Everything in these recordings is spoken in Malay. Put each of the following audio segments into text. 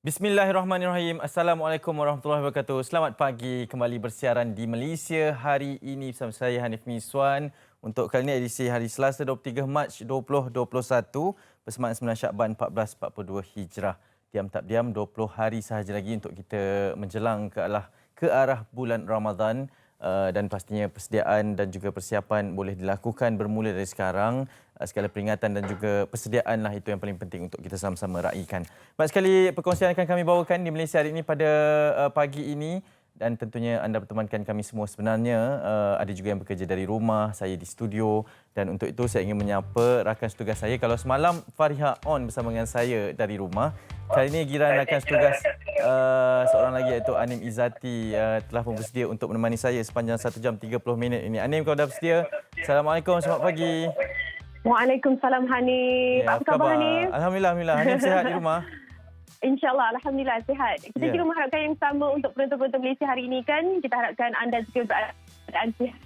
Bismillahirrahmanirrahim. Assalamualaikum warahmatullahi wabarakatuh. Selamat pagi, kembali bersiaran di Malaysia hari ini bersama saya Hanif Miswan. Untuk kali ini edisi hari Selasa 23 Mac 2021 bersamaan 9 Syakban 1442 Hijrah. Diam tak diam 20 hari sahaja lagi untuk kita menjelang ke arah bulan Ramadan. Dan pastinya persediaan dan juga persiapan boleh dilakukan bermula dari sekarang. Segala peringatan dan juga persediaanlah itu yang paling penting untuk kita sama-sama raikan. Banyak sekali perkongsian akan kami bawakan di Malaysia hari ini pada pagi ini. Dan tentunya anda bertemankan kami semua sebenarnya. Ada juga yang bekerja dari rumah, saya di studio. Dan untuk itu saya ingin menyapa rakan setugas saya. Kalau semalam Fariha on bersama dengan saya dari rumah. Kali ini giliran rakan setugas seorang lagi iaitu Anim Izzati telah pun bersedia untuk menemani saya sepanjang 1 jam 30 minit ini. Anim, kalau dah bersedia. Assalamualaikum, selamat pagi. Waalaikumsalam Hanif. Ya, Apa khabar Hanif? Alhamdulillah. Anim sihat di rumah? InsyaAllah, Alhamdulillah sihat. Kita Ya. juga mengharapkan yang sama untuk penonton-penonton Malaysia hari ini kan. Kita harapkan anda juga berkeadaan sihat.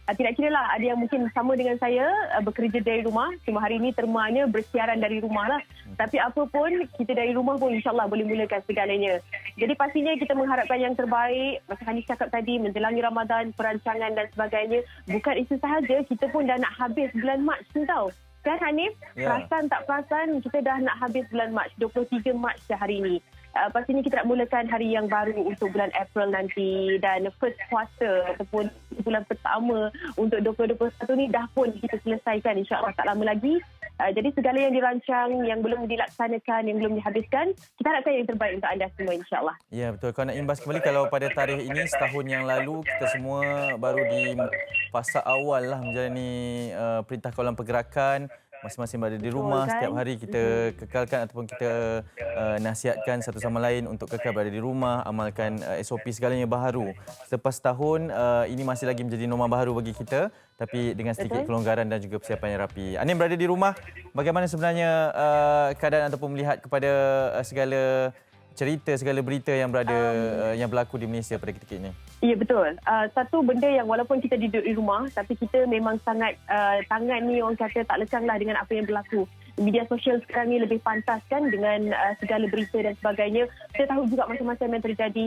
Tidak kira lah, ada yang mungkin sama dengan saya bekerja dari rumah. Cuma hari ini termanya bersiaran dari rumah lah. Tapi apa pun, kita dari rumah pun insyaAllah boleh mulakan segalanya. Jadi pastinya kita mengharapkan yang terbaik. Macam Hanif cakap tadi, menjelangi Ramadan, perancangan dan sebagainya. Bukan itu sahaja, kita pun dah nak habis bulan Mac ni tau. Kan Hanif? Ya. Perasan tak perasan, kita dah nak habis bulan Mac. 23 Mac hari ini. Pastinya kita nak mulakan hari yang baru untuk bulan April nanti. Dan first quarter ataupun bulan pertama untuk 2021 ni dah pun kita selesaikan insyaAllah tak lama lagi. Jadi segala yang dirancang, yang belum dilaksanakan, yang belum dihabiskan, kita harapkan yang terbaik untuk anda semua insyaAllah. Ya, betul. Kalau nak imbas kembali, kalau pada tarikh ini setahun yang lalu kita semua baru di fasa awal lah menjalani perintah kawalan pergerakan. Masing-masing berada di rumah. Betul, kan? Setiap hari kita kekalkan ataupun kita nasihatkan satu sama lain untuk kekal berada di rumah, amalkan SOP segalanya baharu. Selepas tahun, ini masih lagi menjadi norma baharu bagi kita, tapi dengan sedikit Betul. kelonggaran dan juga persiapan yang rapi. Anim berada di rumah, bagaimana sebenarnya keadaan ataupun melihat kepada segala cerita, segala berita yang yang berlaku di Malaysia pada ketika ini? Ya, betul. Satu benda yang walaupun kita duduk di rumah, tapi kita memang sangat tangan ni orang kata tak lekang lah dengan apa yang berlaku. Media sosial sekarang ni lebih pantas kan dengan segala berita dan sebagainya. Kita tahu juga macam-macam yang terjadi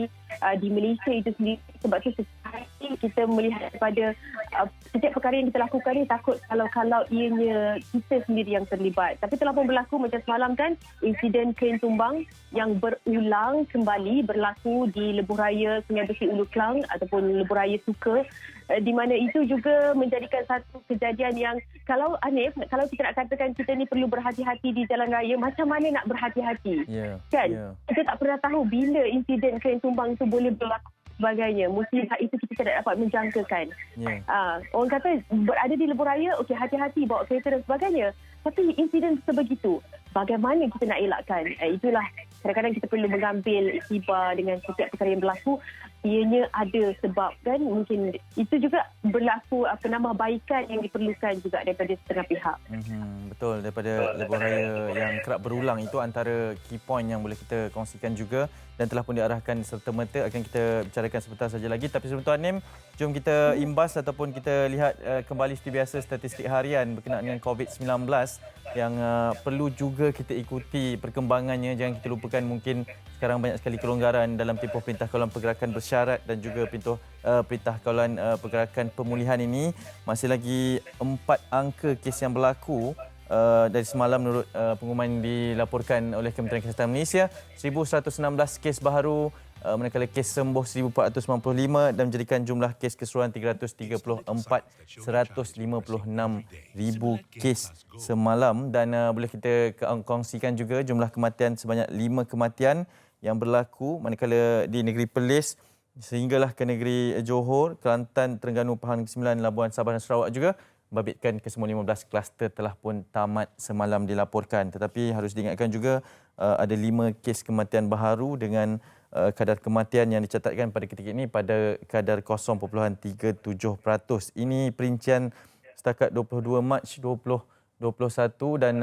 di Malaysia itu sendiri. Sebab tu setiap hari kita melihat kepada setiap perkara yang kita lakukan ni takut kalau ianya kita sendiri yang terlibat. Tapi telah pun berlaku macam semalam kan, insiden kren tumbang yang berulang kembali berlaku di Lebuh Raya Sungai Besi Ulu Klang ataupun Lebuh Raya Suka, di mana itu juga menjadikan satu kejadian yang kalau Hanif, kalau kita nak katakan kita ni perlu berhati-hati di jalan raya, macam mana nak berhati-hati? Ya, Kan? ya. Kita tak pernah tahu bila insiden kren tumbang itu boleh berlaku sebagainya. Musibah itu kita tidak dapat menjangkakan. Ya. Orang kata berada di lebuh raya, okey, hati-hati bawa kereta dan sebagainya. Tapi insiden sebegitu, bagaimana kita nak elakkan? Itulah kadang-kadang kita perlu mengambil iktibar dengan setiap perkara yang berlaku. Ianya ada sebab kan, mungkin itu juga berlaku penambahbaikan yang diperlukan juga daripada setengah pihak. Betul, daripada lebuh raya yang kerap berulang itu antara key point yang boleh kita kongsikan juga dan telah pun diarahkan serta-merta akan kita bicarakan sebentar saja lagi. Tapi sebelum tu Anim, jom kita imbas ataupun kita lihat kembali seperti biasa statistik harian berkenaan dengan COVID-19 yang perlu juga kita ikuti perkembangannya. Jangan kita lupakan mungkin sekarang banyak sekali kelonggaran dalam tempoh Perintah Kawalan Pergerakan Bersyarat dan juga Perintah Kawalan Pergerakan Pemulihan ini. Masih lagi 4 angka kes yang berlaku dari semalam menurut pengumuman dilaporkan oleh Kementerian Kesihatan Malaysia. 1,116 kes baharu, manakala kes sembuh 1,495 dan menjadikan jumlah kes keseluruhan 156,000 kes semalam. Dan boleh kita kongsikan juga jumlah kematian sebanyak 5 kematian yang berlaku manakala di negeri Perlis sehinggalah ke negeri Johor, Kelantan, Terengganu, Pahang, Sembilan, Labuan, Sabah dan Sarawak juga membabitkan kesemua 15 kluster telah pun tamat semalam dilaporkan. Tetapi harus diingatkan juga ada 5 kes kematian baharu dengan kadar kematian yang dicatatkan pada ketika ini pada kadar 0.37%. Ini perincian setakat 22 Mac 2021 dan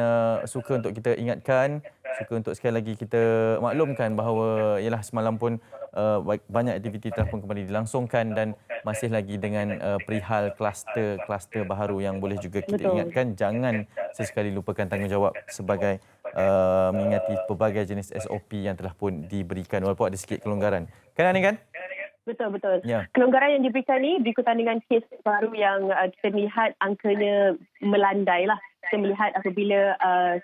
suka untuk kita ingatkan, suka untuk sekali lagi kita maklumkan bahawa ialah semalam pun banyak aktiviti telah pun kembali dilangsungkan dan masih lagi dengan perihal kluster baharu yang boleh juga kita Betul. ingatkan jangan sesekali lupakan tanggungjawab sebagai mengingati pelbagai jenis SOP yang telah pun diberikan walaupun ada sikit kelonggaran. Kan Ani kan? Betul, betul. Ya. Kelonggaran yang diberikan ni berikutan dengan kes baru yang kita lihat angkanya melandai lah. Kita melihat apabila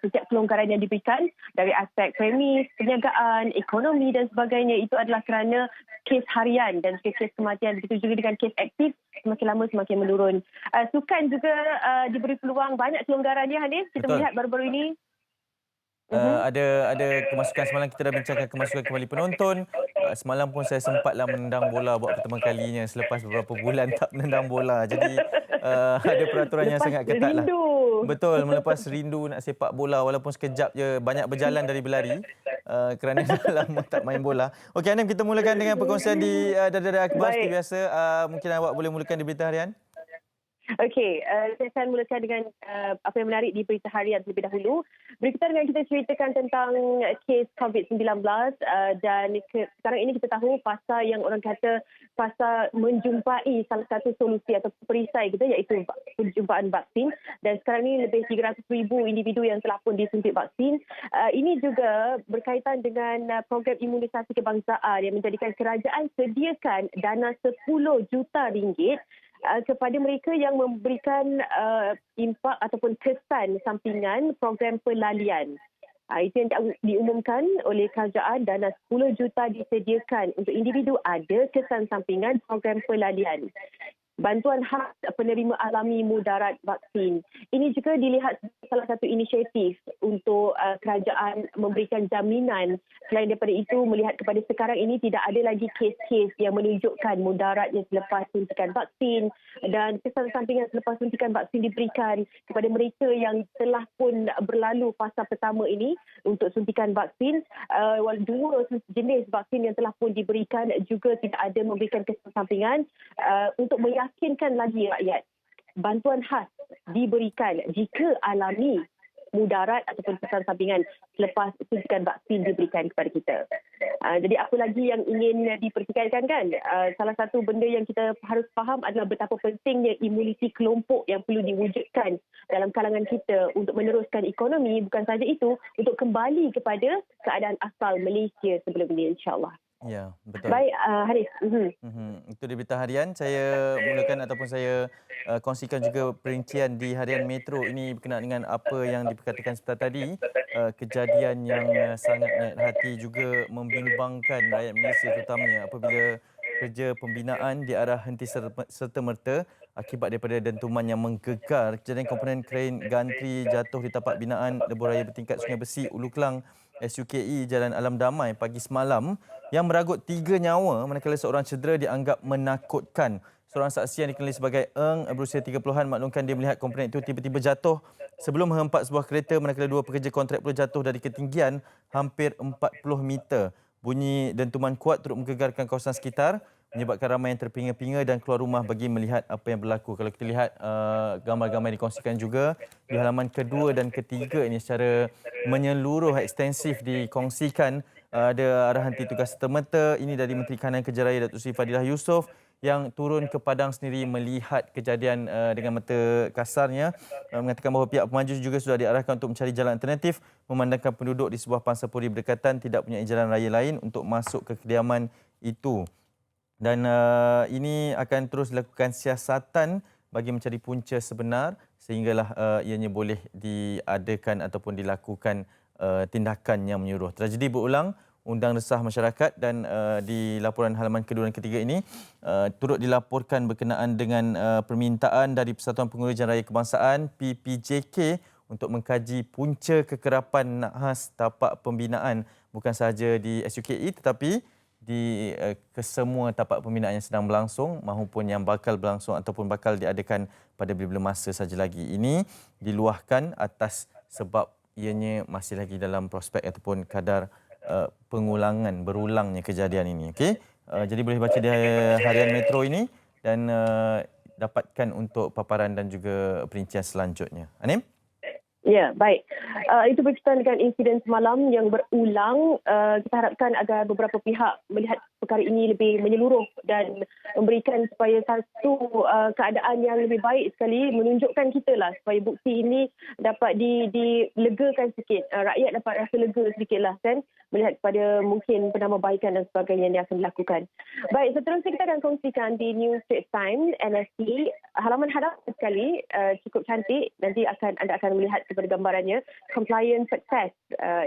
setiap kelonggaran yang diberikan dari aspek premis, perniagaan, ekonomi dan sebagainya itu adalah kerana kes harian dan kes kematian. Begitu juga dengan kes aktif semakin lama semakin menurun. Sukan juga diberi peluang banyak kelonggaran ya Hanif. Kita Betul. melihat baru-baru ini. Ada kemasukan semalam, kita dah bincangkan kemasukan kembali penonton. Semalam pun saya sempatlah menendang bola buat pertama kalinya selepas beberapa bulan tak menendang bola. Jadi ada peraturan yang sangat ketat lah. Betul, melepas rindu nak sepak bola walaupun sekejap je, banyak berjalan dari berlari kerana dah lama tak main bola. Okey Anim, kita mulakan dengan perkongsian di Dada Akhbar seperti biasa. Mungkin awak boleh mulakan di berita harian. Okey, saya akan mulakan dengan apa yang menarik di berita harian terlebih dahulu. Berkaitan dengan kita ceritakan tentang kes COVID-19 dan sekarang ini kita tahu fasa yang orang kata fasa menjumpai salah satu solusi atau perisai kita iaitu penjumpaan vaksin, dan sekarang ini lebih 300,000 individu yang telah pun disuntik vaksin. Ini juga berkaitan dengan program imunisasi kebangsaan yang menjadikan kerajaan sediakan dana 10 juta ringgit kepada mereka yang memberikan impak ataupun kesan sampingan program pelalian. Itu yang diumumkan oleh kerajaan, dana 10 juta disediakan untuk individu ada kesan sampingan program pelalian. Bantuan khas penerima alami mudarat vaksin. Ini juga dilihat salah satu inisiatif untuk kerajaan memberikan jaminan. Selain daripada itu, melihat kepada sekarang ini tidak ada lagi kes-kes yang menunjukkan mudaratnya selepas suntikan vaksin dan kesan sampingan selepas suntikan vaksin diberikan kepada mereka yang telah pun berlalu fasa pertama ini untuk suntikan vaksin. Dua jenis vaksin yang telah pun diberikan juga tidak ada memberikan kesan sampingan untuk meyakinkan lagi rakyat bantuan khas diberikan jika alami mudarat ataupun kesan sampingan selepas suntikan vaksin diberikan kepada kita. Jadi apa lagi yang ingin dipertikaikan kan? Salah satu benda yang kita harus faham adalah betapa pentingnya imuniti kelompok yang perlu diwujudkan dalam kalangan kita untuk meneruskan ekonomi. Bukan sahaja itu, untuk kembali kepada keadaan asal Malaysia sebelum ini, insyaAllah. Ya, betul. Baik, Haris. Itu di berita harian. Saya mulakan ataupun saya kongsikan juga perincian di harian Metro. Ini berkenaan dengan apa yang diperkatakan sebentar tadi. Kejadian yang sangat menyayat hati juga membimbangkan rakyat Malaysia terutamanya apabila kerja pembinaan diarah henti serta-merta akibat daripada dentuman yang menggegar. Kejadian komponen krain gantri jatuh di tapak binaan lebuh raya bertingkat Sungai Besi, Ulu Klang, SUKE Jalan Alam Damai pagi semalam yang meragut 3 nyawa manakala seorang cedera dianggap menakutkan. Seorang saksi yang dikenali sebagai Eng berusia 30-an maklumkan dia melihat komponen itu tiba-tiba jatuh sebelum menghempak sebuah kereta manakala dua pekerja kontrak pula jatuh dari ketinggian hampir 40 meter. Bunyi dentuman kuat turut menggegarkan kawasan sekitar menyebabkan ramai yang terpinga-pinga dan keluar rumah bagi melihat apa yang berlaku. Kalau kita lihat gambar-gambar yang dikongsikan juga di halaman kedua dan ketiga ini secara menyeluruh ekstensif dikongsikan. Ada arahan tugas serta-merta ini dari Menteri Kanan Kerja Raya Datuk Seri Fadilah Yusof yang turun ke Padang sendiri melihat kejadian dengan mata kasarnya, mengatakan bahawa pihak pemaju juga sudah diarahkan untuk mencari jalan alternatif memandangkan penduduk di sebuah pangsapuri berdekatan tidak punya jalan raya lain untuk masuk ke kediaman itu. Dan ini akan terus dilakukan siasatan bagi mencari punca sebenar sehinggalah ianya boleh diadakan ataupun dilakukan tindakan yang menyuruh. Tragedi berulang, undang resah masyarakat dan di laporan halaman kedua dan ketiga ini turut dilaporkan berkenaan dengan permintaan dari Persatuan Pengguna Jalan Raya Kebangsaan PPJK untuk mengkaji punca kekerapan nakhas tapak pembinaan bukan sahaja di SUKE tetapi di kesemua tapak pembinaan yang sedang berlangsung maupun yang bakal berlangsung ataupun bakal diadakan pada bila-bila masa saja lagi. Ini diluahkan atas sebab ianya masih lagi dalam prospek ataupun kadar berulangnya kejadian ini. Okey, jadi boleh baca di harian Metro ini dan dapatkan untuk paparan dan juga perincian selanjutnya. Anim? Ya, baik. Itu berkaitan dengan insiden semalam yang berulang. Kita harapkan agar beberapa pihak melihat perkara ini lebih menyeluruh dan memberikan supaya satu keadaan yang lebih baik sekali, menunjukkan kita lah supaya bukti ini dapat dilegakan sikit. Rakyat dapat rasa lega sedikit lah kan, melihat kepada mungkin penambahbaikan dan sebagainya yang akan dilakukan. Baik, seterusnya kita akan kongsikan di New Straits Times NST. Halaman hadap sekali, cukup cantik. Nanti anda akan melihat kepada gambarannya. Compliance success.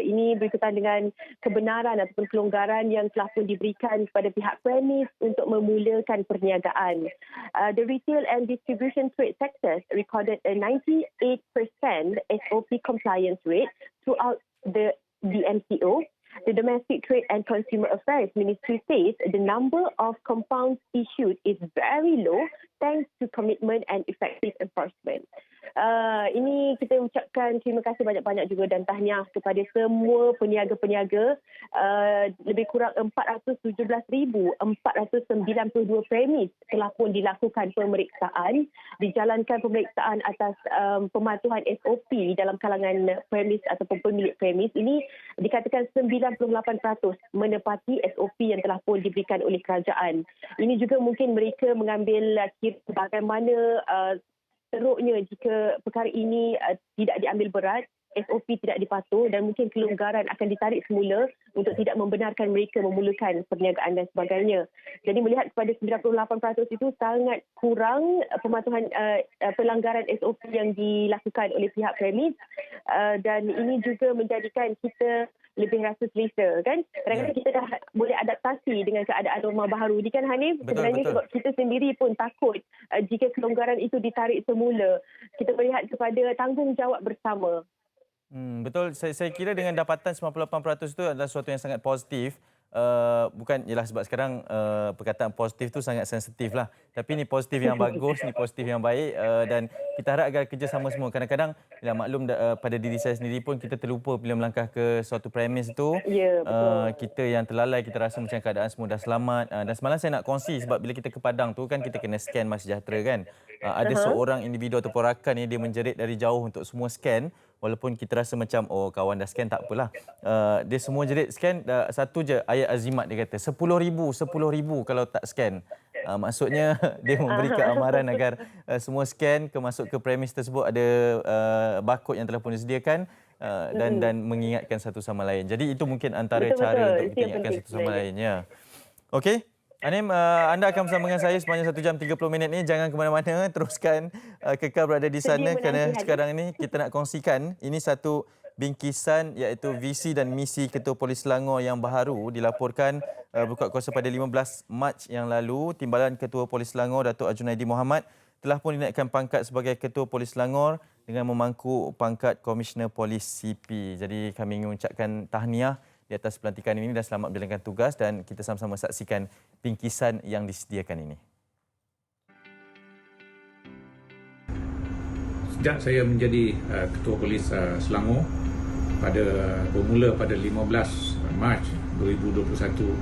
Ini berkaitan dengan kebenaran ataupun kelonggaran yang telah pun diberikan kepada pihak premis untuk memulakan perniagaan. The retail and distribution trade sectors recorded a 98% SOP compliance rate throughout the DMCO. The Domestic Trade and Consumer Affairs Ministry says the number of compounds issued is very low thanks to commitment and effective enforcement. Ini kita ucapkan terima kasih banyak-banyak juga dan tahniah kepada semua peniaga-peniaga. Lebih kurang 417,492 premis telah pun dilakukan pemeriksaan. Dijalankan pemeriksaan atas pematuhan SOP dalam kalangan premis ataupun pemilik premis. Ini dikatakan 98% menepati SOP yang telah pun diberikan oleh kerajaan. Ini juga mungkin mereka mengambil kira bagaimana teruknya jika perkara ini tidak diambil berat, SOP tidak dipatuh dan mungkin kelonggaran akan ditarik semula untuk tidak membenarkan mereka memulakan perniagaan dan sebagainya. Jadi melihat kepada 98% itu sangat kurang pematuhan pelanggaran SOP yang dilakukan oleh pihak premis dan ini juga menjadikan kita lebih rasa selesa kan. Kadang-kadang kita dah boleh adaptasi dengan keadaan norma baharu ni kan Hanif. Sebenarnya sebab kita sendiri pun takut jika kelonggaran itu ditarik semula. Kita melihat kepada tanggungjawab bersama. Betul, saya kira dengan dapatan 98% itu adalah sesuatu yang sangat positif. Bukan ialah sebab sekarang perkataan positif tu sangat sensitif lah. Tapi ni positif yang bagus, ni positif yang baik dan kita harap agar kerjasama semua. Kadang-kadang ya, maklum pada diri saya sendiri pun kita terlupa bila melangkah ke suatu premis tu. Ya, betul. Kita yang terlalai, kita rasa macam keadaan semua dah selamat. Dan semalam saya nak kongsi sebab bila kita ke Padang tu kan kita kena scan MySejahtera kan. Ada seorang individu ataupun rakan ni dia menjerit dari jauh untuk semua scan. Walaupun kita rasa macam, oh kawan dah scan tak apalah. Dia semua jerit scan, satu je ayat azimat dia kata, 10,000 kalau tak scan. Maksudnya dia memberikan amaran agar semua scan masuk ke premis tersebut ada barcode yang telah pun disediakan dan mengingatkan satu sama lain. Jadi itu mungkin antara cara untuk kita ingatkan satu sama lain. Ya. Okey. Anim, anda akan bersama dengan saya sepanjang 1 jam 30 minit ni. Jangan ke mana-mana, teruskan kekal berada di sana kerana sekarang ini kita nak kongsikan ini satu bingkisan iaitu visi dan misi Ketua Polis Selangor yang baharu dilaporkan berkuat kuasa pada 15 Mac yang lalu. Timbalan Ketua Polis Selangor Datuk Ajunaidi Mohamad telah pun dinaikkan pangkat sebagai Ketua Polis Selangor dengan memangku pangkat Komisioner Polis CP. Jadi kami ingin mengucapkan tahniah di atas pelantikan ini dan selamat menjalankan tugas dan kita sama-sama saksikan bingkisan yang disediakan ini. Sejak saya menjadi Ketua Polis Selangor bermula pada 15 Mac 2021,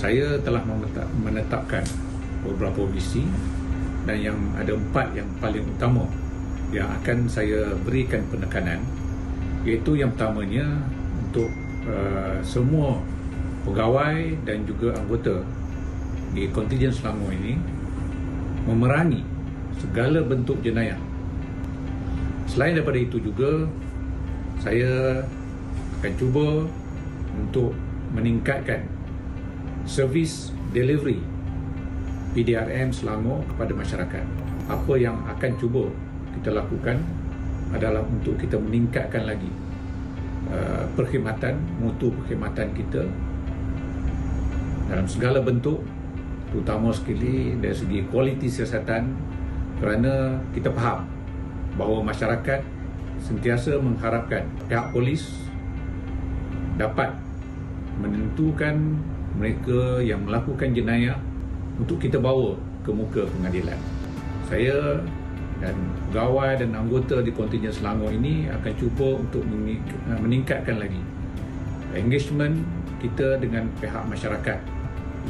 saya telah menetapkan beberapa visi dan yang ada 4 yang paling utama yang akan saya berikan penekanan, iaitu yang pertamanya untuk semua pegawai dan juga anggota di kontijen Selangor ini memerangi segala bentuk jenayah. Selain daripada itu juga, saya akan cuba untuk meningkatkan servis delivery PDRM Selangor kepada masyarakat. Apa yang akan cuba kita lakukan adalah untuk kita meningkatkan lagi perkhidmatan, mutu perkhidmatan kita dalam segala bentuk, terutama sekali dari segi kualiti siasatan, kerana kita faham bahawa masyarakat sentiasa mengharapkan pihak polis dapat menentukan mereka yang melakukan jenayah untuk kita bawa ke muka pengadilan. Saya dan pegawai dan anggota di kontijen Selangor ini akan cuba untuk meningkatkan lagi engagement kita dengan pihak masyarakat.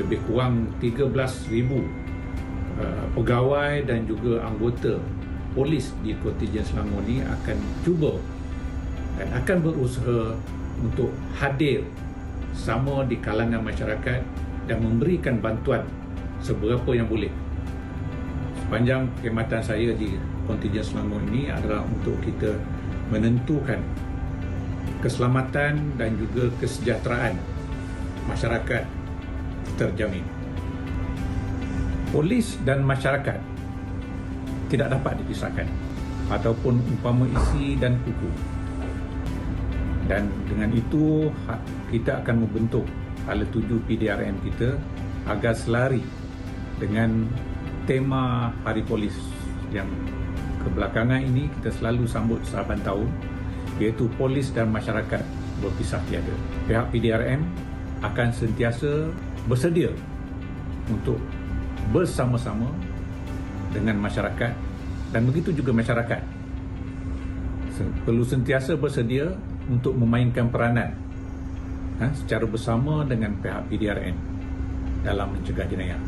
Lebih kurang 13,000 pegawai dan juga anggota polis di kontijen Selangor ini akan cuba dan akan berusaha untuk hadir sama di kalangan masyarakat dan memberikan bantuan seberapa yang boleh. Sepanjang perkhidmatan saya di kontingen Selangor ini adalah untuk kita menentukan keselamatan dan juga kesejahteraan masyarakat terjamin. Polis dan masyarakat tidak dapat dipisahkan ataupun umpama isi dan kuku. Dan dengan itu kita akan membentuk hala 7 PDRM kita agar selari dengan tema Hari Polis yang kebelakangan ini kita selalu sambut sahabat tahun, iaitu polis dan masyarakat berpisah tiada. Pihak PDRM akan sentiasa bersedia untuk bersama-sama dengan masyarakat, dan begitu juga masyarakat perlu sentiasa bersedia untuk memainkan peranan secara bersama dengan pihak PDRM dalam mencegah jenayah.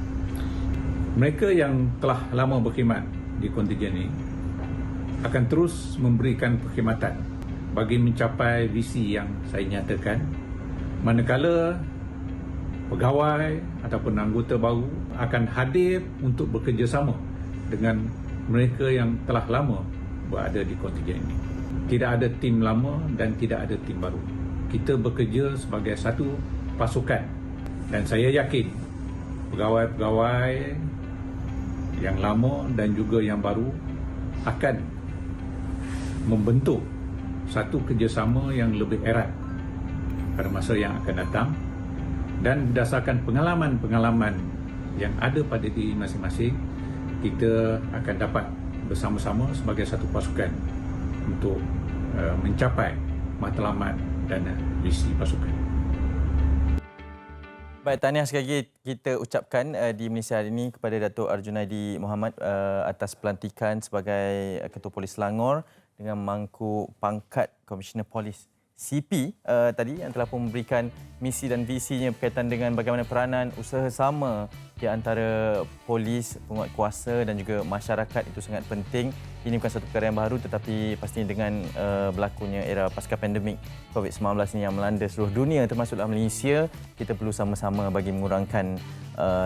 Mereka yang telah lama berkhidmat di kontingen ini akan terus memberikan perkhidmatan bagi mencapai visi yang saya nyatakan, manakala pegawai ataupun anggota baru akan hadir untuk bekerjasama dengan mereka yang telah lama berada di kontingen ini. Tidak ada tim lama dan tidak ada tim baru. Kita bekerja sebagai satu pasukan, dan saya yakin pegawai-pegawai yang lama dan juga yang baru akan membentuk satu kerjasama yang lebih erat pada masa yang akan datang, dan berdasarkan pengalaman-pengalaman yang ada pada diri masing-masing, kita akan dapat bersama-sama sebagai satu pasukan untuk mencapai matlamat dan visi pasukan. Baik, tahniah sekali lagi kita ucapkan di Malaysia hari ini kepada Datuk Arjunaidi Mohamad atas pelantikan sebagai Ketua Polis Selangor dengan mangku pangkat Komisioner Polis CP tadi, yang telah pun memberikan misi dan visinya berkaitan dengan bagaimana peranan usaha sama di antara polis, penguat kuasa dan juga masyarakat itu sangat penting. Ini bukan satu perkara yang baru, tetapi pastinya dengan berlakunya era pasca pandemik COVID-19 ini yang melanda seluruh dunia termasuklah Malaysia, kita perlu sama-sama bagi mengurangkan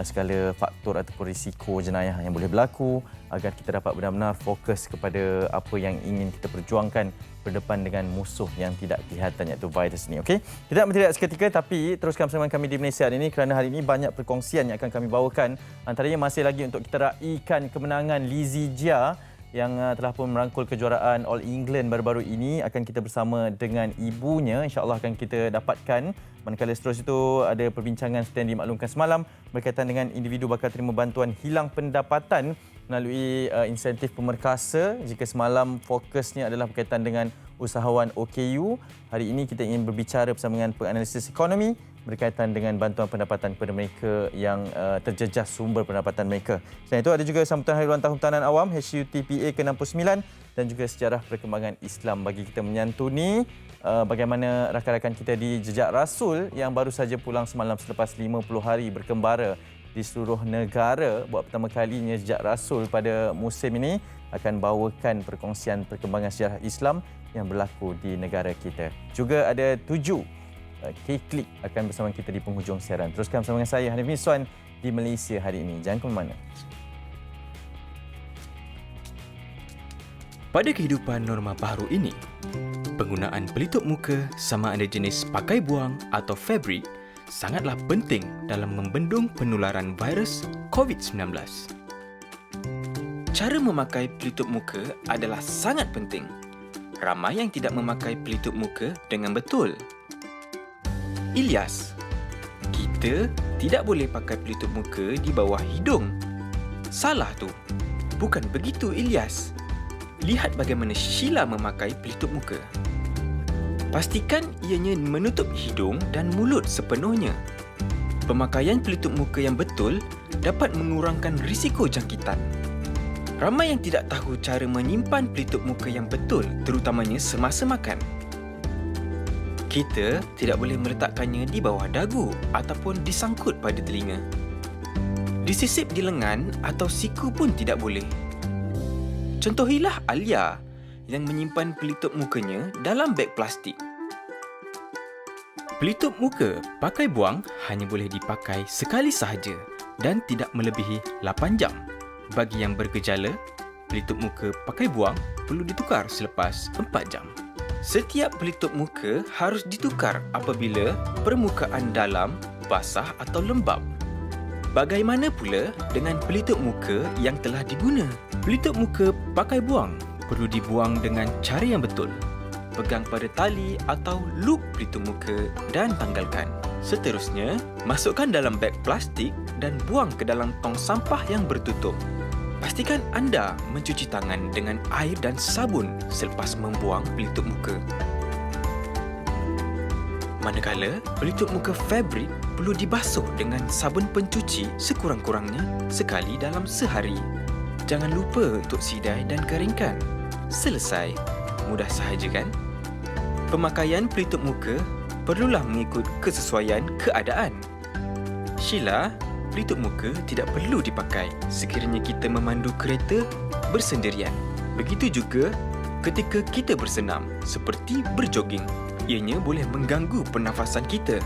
segala faktor ataupun risiko jenayah yang boleh berlaku agar kita dapat benar-benar fokus kepada apa yang ingin kita perjuangkan berdepan dengan musuh yang tidak kelihatan, iaitu virus ini. Okey, kita tak bertindak seketika, tapi teruskan bersama kami di Malaysia hari ini kerana hari ini banyak perkongsian yang akan kami bawakan. Antaranya masih lagi untuk kita raikan kemenangan Lizzie Jia yang telah pun merangkul kejuaraan All England baru-baru ini. Akan kita bersama dengan ibunya, insya-Allah akan kita dapatkan. Manakala seterusnya itu ada perbincangan seperti yang dimaklumkan semalam berkaitan dengan individu bakal terima bantuan hilang pendapatan melalui insentif pemerkasa. Jika semalam fokusnya adalah berkaitan dengan usahawan OKU, hari ini kita ingin berbicara bersama dengan penganalisis ekonomi berkaitan dengan bantuan pendapatan kepada mereka yang terjejas sumber pendapatan mereka. Selain itu ada juga sambutan Hari Ulang Tahun Hutanan Awam HUTPA ke-69 dan juga sejarah perkembangan Islam bagi kita menyantuni bagaimana rakan-rakan kita di Jejak Rasul yang baru saja pulang semalam selepas 50 hari berkembara di seluruh negara. Buat pertama kalinya Jejak Rasul pada musim ini akan bawakan perkongsian perkembangan sejarah Islam yang berlaku di negara kita. Juga ada 7 K-Click akan bersama kita di penghujung siaran. Teruskan bersama dengan saya Hanif Miswan di Malaysia hari ini. Jangan ke mana. Pada kehidupan norma baru ini, penggunaan pelitup muka sama ada jenis pakai buang atau fabrik sangatlah penting dalam membendung penularan virus COVID-19. Cara memakai pelitup muka adalah sangat penting. Ramai yang tidak memakai pelitup muka dengan betul. Ilyas, kita tidak boleh pakai pelitup muka di bawah hidung. Salah tu. Bukan begitu, Ilyas. Lihat bagaimana Sheila memakai pelitup muka. Pastikan ianya menutup hidung dan mulut sepenuhnya. Pemakaian pelitup muka yang betul dapat mengurangkan risiko jangkitan. Ramai yang tidak tahu cara menyimpan pelitup muka yang betul, terutamanya semasa makan. Kita tidak boleh meletakkannya di bawah dagu ataupun disangkut pada telinga. Disisip di lengan atau siku pun tidak boleh. Contohilah Alia yang menyimpan pelitup mukanya dalam beg plastik. Pelitup muka pakai buang hanya boleh dipakai sekali sahaja dan tidak melebihi 8 jam. Bagi yang bergejala, pelitup muka pakai buang perlu ditukar selepas 4 jam. Setiap pelitup muka harus ditukar apabila permukaan dalam basah atau lembap. Bagaimana pula dengan pelitup muka yang telah diguna? Pelitup muka pakai buang perlu dibuang dengan cara yang betul. Pegang pada tali atau loop pelitup muka dan tanggalkan. Seterusnya, masukkan dalam beg plastik dan buang ke dalam tong sampah yang bertutup. Pastikan anda mencuci tangan dengan air dan sabun selepas membuang pelitup muka. Manakala, pelitup muka fabrik perlu dibasuh dengan sabun pencuci sekurang-kurangnya sekali dalam sehari. Jangan lupa untuk sidai dan keringkan. Selesai. Mudah sahaja kan? Pemakaian pelitup muka perlulah mengikut kesesuaian keadaan. Sheila, pelitup muka tidak perlu dipakai sekiranya kita memandu kereta bersendirian. Begitu juga ketika kita bersenam seperti berjoging. Ianya boleh mengganggu pernafasan kita.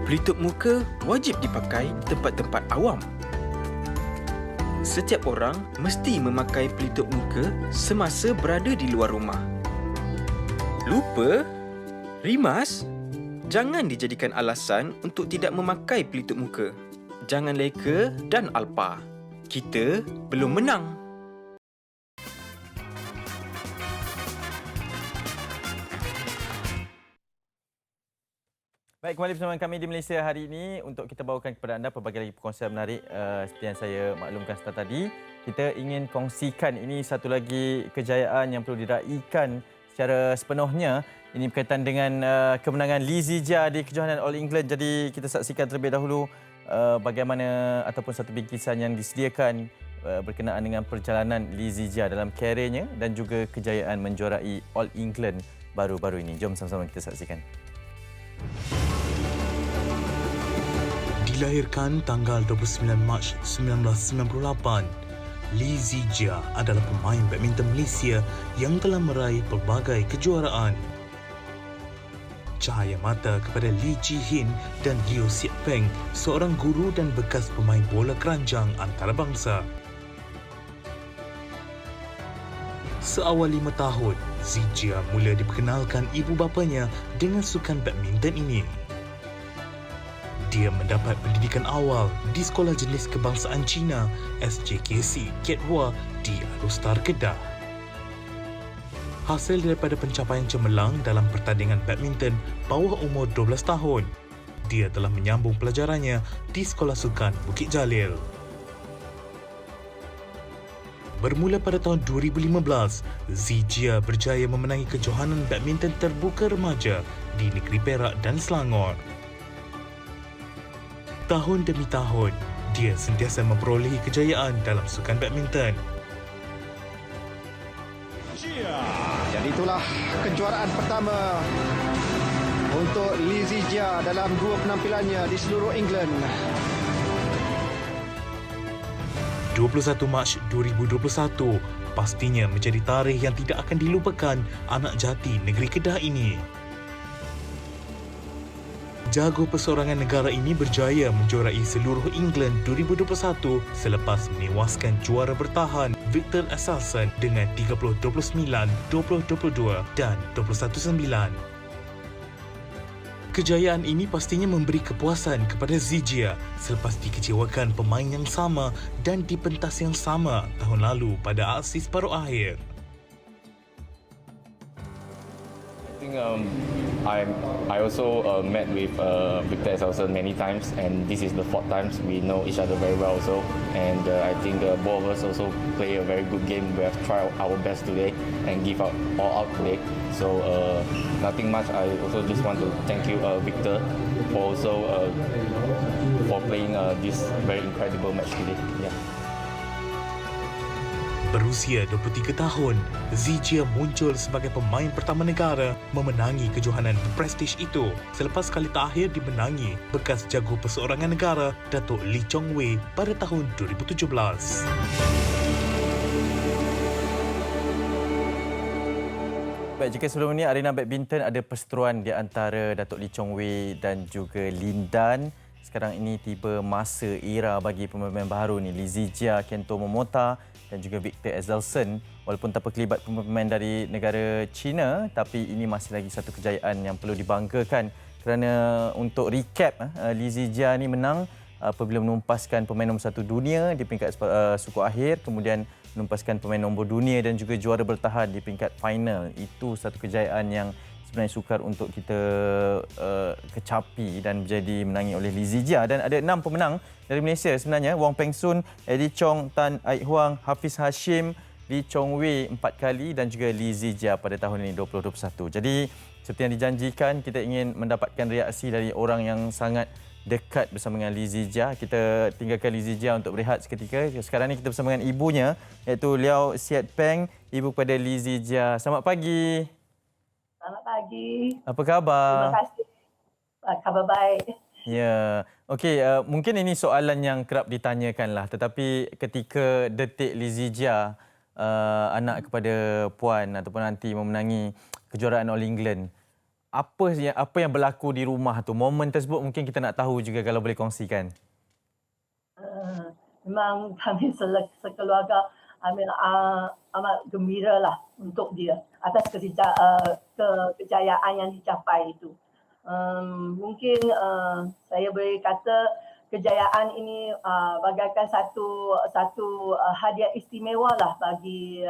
Pelitup muka wajib dipakai di tempat-tempat awam. Setiap orang mesti memakai pelitup muka semasa berada di luar rumah. Lupa? Rimas? Jangan dijadikan alasan untuk tidak memakai pelitup muka. Jangan leka dan alpa. Kita belum menang. Baik, kembali bersama kami di Malaysia hari ini untuk kita bawakan kepada anda pelbagai lagi perkongsian menarik seperti yang saya maklumkan start tadi. Kita ingin kongsikan ini satu lagi kejayaan yang perlu diraikan secara sepenuhnya. Ini berkaitan dengan kemenangan Lizzie Jia di kejohanan All England. Jadi kita saksikan terlebih dahulu bagaimana ataupun satu bingkisan yang disediakan berkenaan dengan perjalanan Lizzie Jia dalam kariernya dan juga kejayaan menjuarai All England baru-baru ini. Jom sama-sama kita saksikan. Dilahirkan tanggal 29 Mac 1998, Lizzie Jia adalah pemain badminton Malaysia yang telah meraih pelbagai kejuaraan. Cahaya mata kepada Lee Ji Hin dan Liu Siat Peng, seorang guru dan bekas pemain bola keranjang antarabangsa. Seawal 5 tahun, Zijia mula diperkenalkan ibu bapanya dengan sukan badminton ini. Dia mendapat pendidikan awal di Sekolah Jenis Kebangsaan Cina SJKC Ket Hua di Alustar, Kedah. Hasil daripada pencapaian cemerlang dalam pertandingan badminton bawah umur 12 tahun, dia telah menyambung pelajarannya di Sekolah Sukan Bukit Jalil. Bermula pada tahun 2015, Zijia berjaya memenangi kejohanan badminton terbuka remaja di negeri Perak dan Selangor. Tahun demi tahun, dia sentiasa memperolehi kejayaan dalam sukan badminton. Jadi itulah kejuaraan pertama untuk Lizzie Jia dalam dua penampilannya di seluruh England. 21 Mac 2021 pastinya menjadi tarikh yang tidak akan dilupakan anak jati negeri Kedah ini. Jago perseorangan negara ini berjaya menjuarai seluruh England 2021 selepas menewaskan juara bertahan Victor Axelsen dengan 30-29, 20-22 dan 21-9. Kejayaan ini pastinya memberi kepuasan kepada Zijia selepas dikecewakan pemain yang sama dan di pentas yang sama tahun lalu pada aksi separuh akhir. I also met with Victor Axelsen many times, and this is the fourth time we know each other very well also. And I think both of us also play a very good game. We have tried our best today and give out all out today. So nothing much. I also just want to thank you, Victor, for also for playing this very incredible match today. Yeah. Berusia 23 tahun, Zijia muncul sebagai pemain pertama negara memenangi kejohanan berprestij itu selepas kali terakhir dimenangi bekas jago perseorangan negara Datuk Lee Chong Wei pada tahun 2017. Baik, jika sebelum ini arena badminton ada perseteruan di antara Datuk Lee Chong Wei dan juga Lin Dan. Sekarang ini tiba masa era bagi pemain baru ni, Lee Zijia, Kento Momota dan juga Victor Axelsen. Walaupun tanpa kelibat pemain dari negara China, tapi ini masih lagi satu kejayaan yang perlu dibanggakan. Kerana untuk recap, Lee Zijia ni menang apabila menumpaskan pemain nombor 1 dunia di peringkat suku akhir, kemudian menumpaskan pemain nombor dunia dan juga juara bertahan di peringkat final. Itu satu kejayaan yang sebenarnya sukar untuk kita kecapi dan menjadi menangi oleh Lee Zijia. Dan ada 6 pemenang dari Malaysia sebenarnya. Wong Peng Sun, Eddie Chong, Tan Aik Huang, Hafiz Hashim, Lee Chong Wei 4 kali dan juga Lee Zijia pada tahun ini 2021. Jadi seperti yang dijanjikan, kita ingin mendapatkan reaksi dari orang yang sangat dekat bersama dengan Lee Zijia. Kita tinggalkan Lee Zijia untuk berehat seketika. Sekarang ni kita bersama dengan ibunya, iaitu Liao Siat Peng, ibu kepada Lee Zijia. Selamat pagi. Selamat pagi. Apa khabar? Terima kasih. Khabar baik. Ya. Okey, mungkin ini soalan yang kerap ditanyakan lah. Tetapi ketika detik Lee Zijia, anak kepada puan ataupun nanti memenangi kejuaraan All England, apa yang berlaku di rumah tu? Momen tersebut mungkin kita nak tahu juga kalau boleh kongsikan. Memang kami sekeluarga amat gembira lah untuk dia atas kejayaan yang dicapai itu. Mungkin saya boleh kata kejayaan ini bagaikan satu hadiah istimewa lah bagi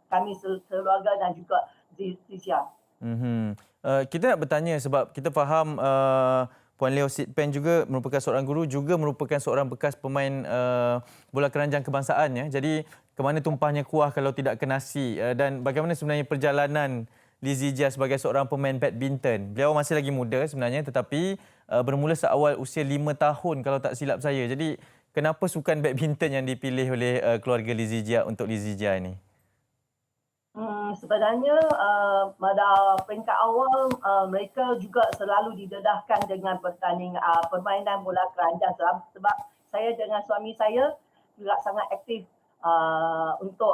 kami sekeluarga dan juga Zijia. Kita nak bertanya sebab kita faham Puan Liao Siat Peng juga merupakan seorang guru, juga merupakan seorang bekas pemain bola keranjang kebangsaan. Ya. Jadi ke mana tumpahnya kuah kalau tidak ke nasi? Dan bagaimana sebenarnya perjalanan Lee Zijia sebagai seorang pemain badminton? Beliau masih lagi muda sebenarnya, tetapi bermula seawal usia 5 tahun kalau tak silap saya. Jadi kenapa sukan badminton yang dipilih oleh keluarga Lee Zijia untuk Lee Zijia ini? Sebenarnya pada peringkat awal mereka juga selalu didedahkan dengan permainan bola keranjang sebab saya dengan suami saya juga sangat aktif untuk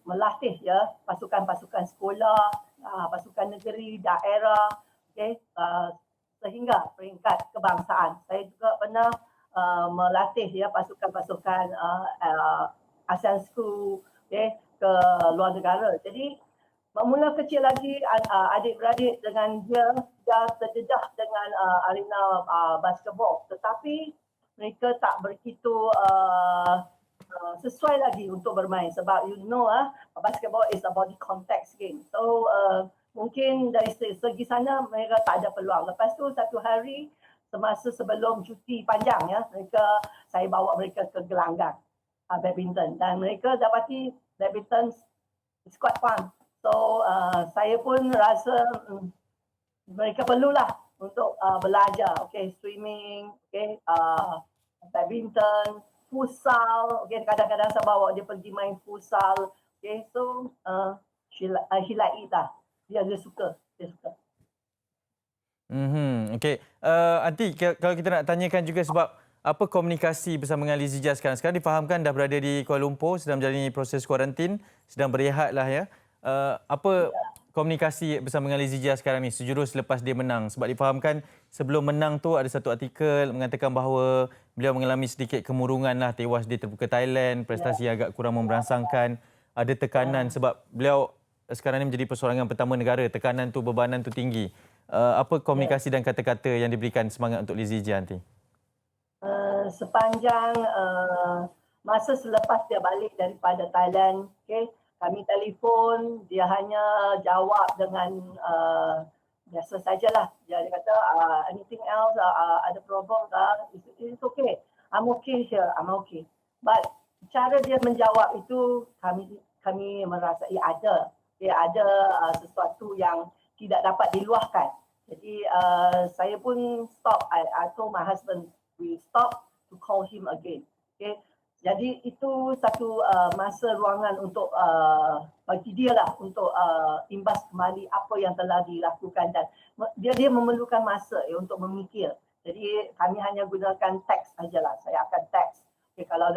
melatih ya pasukan-pasukan sekolah, pasukan negeri, daerah, sehingga peringkat kebangsaan. Saya juga pernah melatih ya pasukan-pasukan ASEAN School, ke luar negara. Jadi bermula kecil lagi adik-beradik dengan dia dah terdedah dengan arena basketball, tetapi mereka tak begitu sesuai lagi untuk bermain sebab basketball is a body contact game. So mungkin dari segi sana mereka tak ada peluang. Lepas tu satu hari semasa sebelum cuti panjang ya, saya bawa mereka ke gelanggang badminton dan mereka dapati badminton is quite fun. So saya pun rasa mereka perlulah untuk belajar, swimming, badminton, futsal, kadang-kadang saya bawa dia pergi main futsal, so he like it lah. Dia suka. Aunty, kalau kita nak tanyakan juga sebab apa komunikasi bersama dengan Lee Zijia sekarang? Sekarang difahamkan dah berada di Kuala Lumpur, sedang menjalani proses kuarantin, sedang berehat lah ya. Apa komunikasi bersama dengan Lee Zijia sekarang ni sejurus selepas dia menang? Sebab difahamkan sebelum menang tu ada satu artikel mengatakan bahawa beliau mengalami sedikit kemurungan lah, tewas di terbuka Thailand, prestasi agak kurang memberangsangkan, ada tekanan sebab beliau sekarang ni menjadi persorangan pertama negara, tekanan tu, bebanan tu tinggi. Apa komunikasi dan kata-kata yang diberikan semangat untuk Lee Zijia nanti? Sepanjang masa selepas dia balik daripada Thailand, kami telefon, dia hanya jawab dengan biasa sajalah. Dia kata anything else, ada problem tak? It's okay. I'm okay here. I'm okay. But cara dia menjawab itu kami merasai ada sesuatu yang tidak dapat diluahkan. Jadi saya pun stop. I told my husband we stop to call him again. Jadi itu satu masa ruangan untuk bagi dia lah untuk imbas kembali apa yang telah dilakukan dan dia memerlukan masa untuk memikir. Jadi kami hanya gunakan teks sajalah. Saya akan teks. Kalau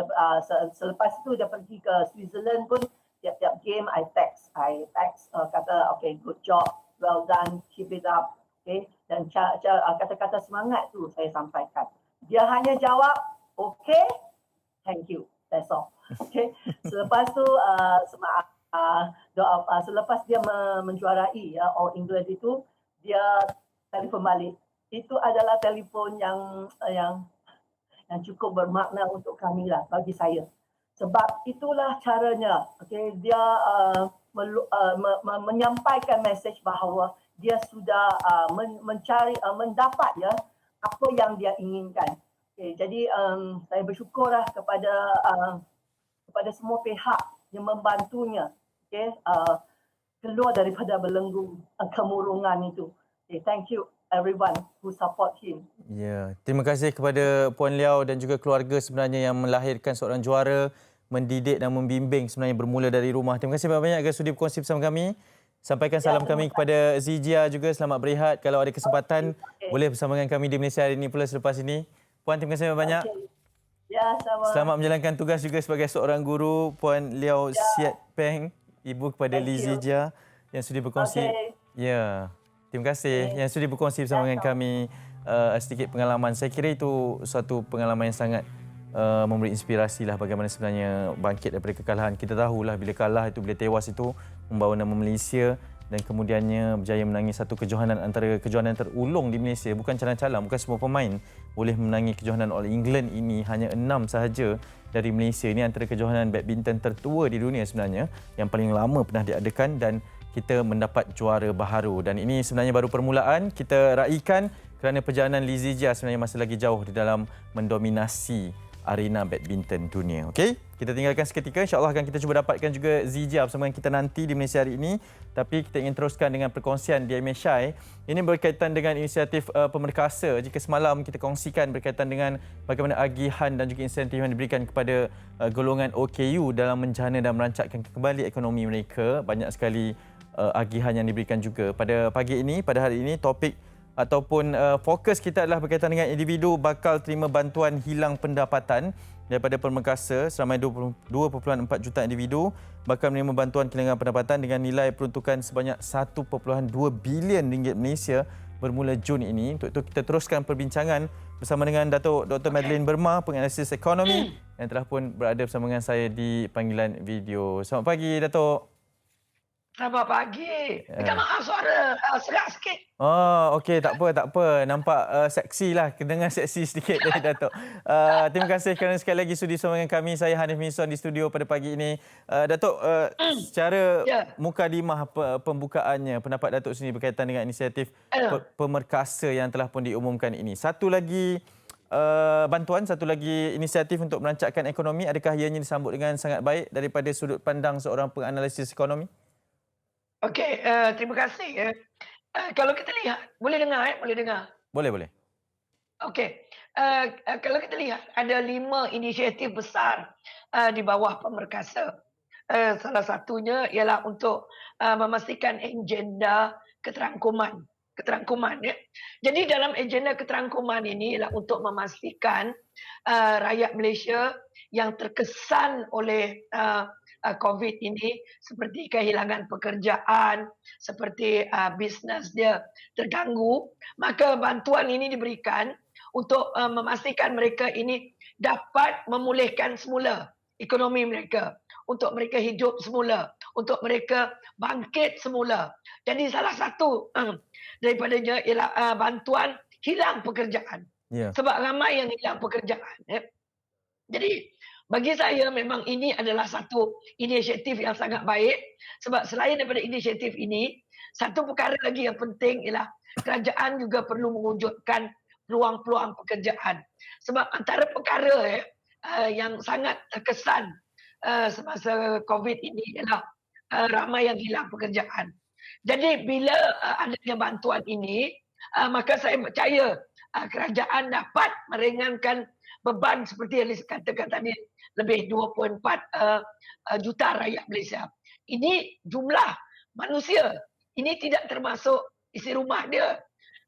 selepas itu dia pergi ke Switzerland pun tiap-tiap game I teks. I text kata okay, good job, well done, keep it up. Okay, dan kata-kata semangat tu saya sampaikan. Dia hanya jawab, okay, thank you, that's all. Okay, selepas tu selepas dia menjuarai All England itu, dia telefon balik. Itu adalah telefon yang cukup bermakna untuk kami lah, bagi saya. Sebab itulah caranya, okay, dia menyampaikan mesej bahawa dia sudah mendapat ya apa yang dia inginkan. Okay, jadi saya bersyukurlah kepada semua pihak yang membantunya, okay, keluar daripada belenggu kemurungan itu. Okay, thank you everyone who support him. Ya, terima kasih kepada Puan Liao dan juga keluarga sebenarnya yang melahirkan seorang juara, mendidik dan membimbing sebenarnya bermula dari rumah. Terima kasih banyak-banyak kerana sudi berkongsi bersama kami. Sampaikan salam kami kepada Zijia juga, selamat berehat. Kalau ada kesempatan, boleh bersama dengan kami di Malaysia hari ini pula selepas ini. Puan, terima kasih banyak. Ya, sama. Selamat menjalankan tugas juga sebagai seorang guru, Puan Liao Siat Peng, ibu kepada Li Zijia yang sudi berkongsi. Ya, terima kasih yang sudi berkongsi bersama dengan kami sedikit pengalaman. Saya kira itu suatu pengalaman yang sangat memberi inspirasi lah bagaimana sebenarnya bangkit daripada kekalahan. Kita tahulah bila kalah itu, bila tewas itu membawa nama Malaysia dan kemudiannya berjaya menangi satu kejohanan antara kejohanan terulung di Malaysia. Bukan calang-calang, bukan semua pemain boleh menangi kejohanan All England ini. Hanya 6 sahaja dari Malaysia. Ini antara kejohanan badminton tertua di dunia sebenarnya, yang paling lama pernah diadakan dan kita mendapat juara baharu. Dan ini sebenarnya baru permulaan. Kita raikan kerana perjalanan Li Zijia sebenarnya masih lagi jauh di dalam mendominasi arena badminton dunia. Okey, kita tinggalkan seketika. InsyaAllah akan kita cuba dapatkan juga Zijia bersama dengan kita nanti di Malaysia hari ini. Tapi kita ingin teruskan dengan perkongsian di MSI. Ini berkaitan dengan inisiatif pemerkasa. Jika semalam kita kongsikan berkaitan dengan bagaimana agihan dan juga insentif yang diberikan kepada golongan OKU dalam menjana dan merancakkan kembali ekonomi mereka. Banyak sekali agihan yang diberikan juga. Pada pagi ini, pada hari ini, topik ataupun fokus kita adalah berkaitan dengan individu bakal terima bantuan hilang pendapatan daripada pemerkasa. Seramai 2.4 juta individu bakal menerima bantuan kehilangan pendapatan dengan nilai peruntukan sebanyak 1.2 bilion ringgit Malaysia bermula Jun ini. Untuk itu kita teruskan perbincangan bersama dengan Datuk Dr. Madeline Berma, penganalisis ekonomi yang telah pun berada bersama dengan saya di panggilan video. Selamat pagi, Datuk. Selamat pagi. Minta maaf suara serak sikit. Oh, okey, tak apa. Nampak seksi lah, kedengar seksi sedikit dari Datuk. Terima kasih kerana sekali lagi sudi bersama dengan kami. Saya Hanif Mison di studio pada pagi ini. Datuk, secara mukadimah pembukaannya, pendapat Datuk sendiri berkaitan dengan inisiatif pemerkasa yang telah pun diumumkan ini. Satu lagi bantuan, satu lagi inisiatif untuk merancakkan ekonomi. Adakah ianya disambut dengan sangat baik daripada sudut pandang seorang penganalisis ekonomi? Okey, terima kasih. Kalau kita lihat, boleh dengar? Boleh dengar? Boleh. Okey, kalau kita lihat, ada 5 inisiatif besar di bawah pemerkasa. Salah satunya ialah untuk memastikan agenda keterangkuman. Ya. Jadi dalam agenda keterangkuman ini ialah untuk memastikan rakyat Malaysia yang terkesan oleh COVID ini seperti kehilangan pekerjaan, seperti bisnes dia terganggu, maka bantuan ini diberikan untuk memastikan mereka ini dapat memulihkan semula ekonomi mereka, untuk mereka hidup semula, untuk mereka bangkit semula. Jadi salah satu daripadanya ialah bantuan hilang pekerjaan. Sebab ramai yang hilang pekerjaan. Jadi bagi saya memang ini adalah satu inisiatif yang sangat baik, sebab selain daripada inisiatif ini, satu perkara lagi yang penting ialah kerajaan juga perlu mewujudkan peluang-peluang pekerjaan. Sebab antara perkara yang sangat terkesan semasa COVID ini ialah ramai yang hilang pekerjaan. Jadi bila adanya bantuan ini, maka saya percaya kerajaan dapat meringankan beban seperti yang dikatakan tadi, lebih 2.4 juta rakyat Malaysia. Ini jumlah manusia. Ini tidak termasuk isi rumah dia.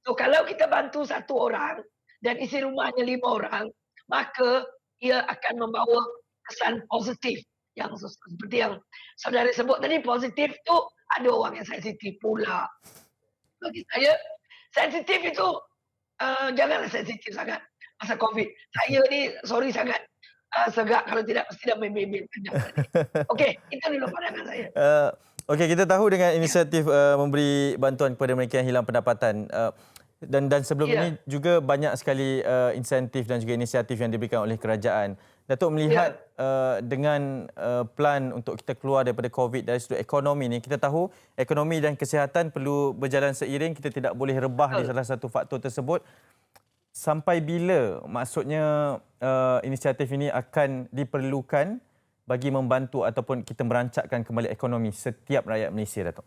So kalau kita bantu satu orang dan isi rumahnya 5 orang, maka ia akan membawa kesan positif yang seperti yang saudara sebut tadi, positif tu ada orang yang sensitif pula. Bagi saya, sensitif itu janganlah sensitif sangat pasal COVID. Saya ni sorry sangat segak kalau tidak mesti dah main-main panjang tadi. Okey, itu dulu pandangan saya. Okey, kita tahu dengan inisiatif memberi bantuan kepada mereka yang hilang pendapatan. Dan sebelum ini juga banyak sekali insentif dan juga inisiatif yang diberikan oleh kerajaan. Datuk melihat dengan plan untuk kita keluar daripada COVID dari sudut ekonomi ni, kita tahu ekonomi dan kesihatan perlu berjalan seiring, kita tidak boleh rebah di salah satu faktor tersebut. Sampai bila maksudnya inisiatif ini akan diperlukan bagi membantu ataupun kita merancakkan kembali ekonomi setiap rakyat Malaysia, Datuk?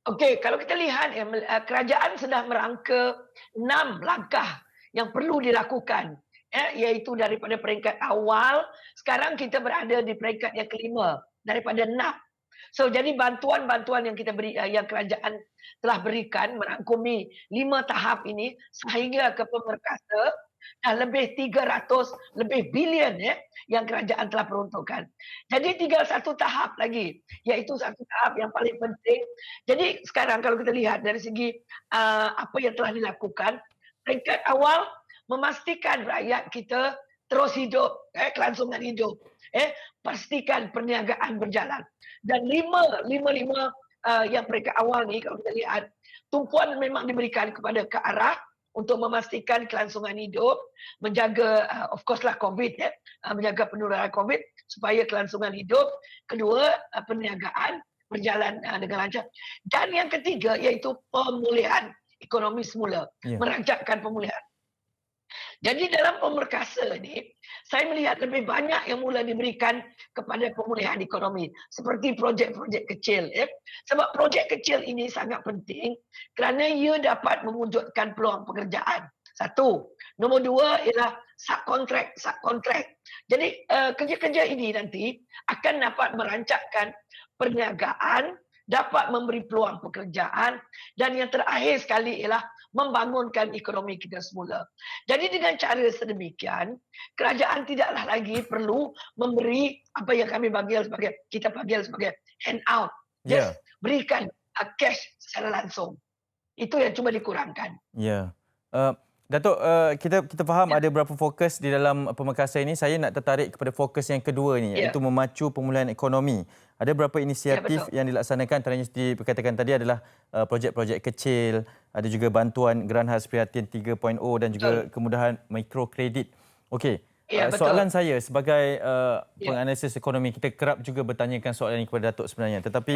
Okey, kalau kita lihat kerajaan sedang merangka 6 langkah yang perlu dilakukan, iaitu daripada peringkat awal, sekarang kita berada di peringkat yang kelima daripada 6. So jadi bantuan-bantuan yang kita beri, yang kerajaan telah berikan merangkumi 5 tahap ini sehingga ke pemerkasa dah lebih 300 lebih bilion yang kerajaan telah peruntukkan. Jadi tinggal satu tahap lagi, iaitu satu tahap yang paling penting. Jadi sekarang kalau kita lihat dari segi apa yang telah dilakukan, peringkat awal memastikan rakyat kita terus hidup, kelangsungan hidup, pastikan perniagaan berjalan. Dan lima yang peringkat awal ni kalau kita lihat, tumpuan memang diberikan kepada ke arah untuk memastikan kelangsungan hidup, menjaga of course lah COVID, menjaga penularan COVID supaya kelangsungan hidup. Kedua, perniagaan berjalan dengan lancar. Dan yang ketiga iaitu pemulihan ekonomi semula, merancakkan pemulihan. Jadi dalam pemerkasa ni, saya melihat lebih banyak yang mula diberikan kepada pemulihan ekonomi. Seperti projek-projek kecil. Sebab projek kecil ini sangat penting kerana ia dapat mewujudkan peluang pekerjaan. Satu. Nombor dua ialah subkontrak. Jadi kerja-kerja ini nanti akan dapat merancakkan perniagaan, dapat memberi peluang pekerjaan, dan yang terakhir sekali ialah membangunkan ekonomi kita semula. Jadi dengan cara sedemikian, kerajaan tidaklah lagi perlu memberi apa yang kami panggil sebagai handout. Just berikan cash secara langsung. Itu yang cuba dikurangkan. Ya. Datuk, kita faham ada beberapa fokus di dalam pemerkasa ini. Saya nak tertarik kepada fokus yang kedua ni, iaitu memacu pemulihan ekonomi. Ada beberapa inisiatif yang dilaksanakan, antaranya seperti perkatakan tadi adalah projek-projek kecil, ada juga bantuan Geran Khas Prihatin 3.0 dan juga kemudahan mikrokredit. Okey, soalan saya sebagai penganalisis ekonomi, kita kerap juga bertanyakan soalan ini kepada Datuk sebenarnya. Tetapi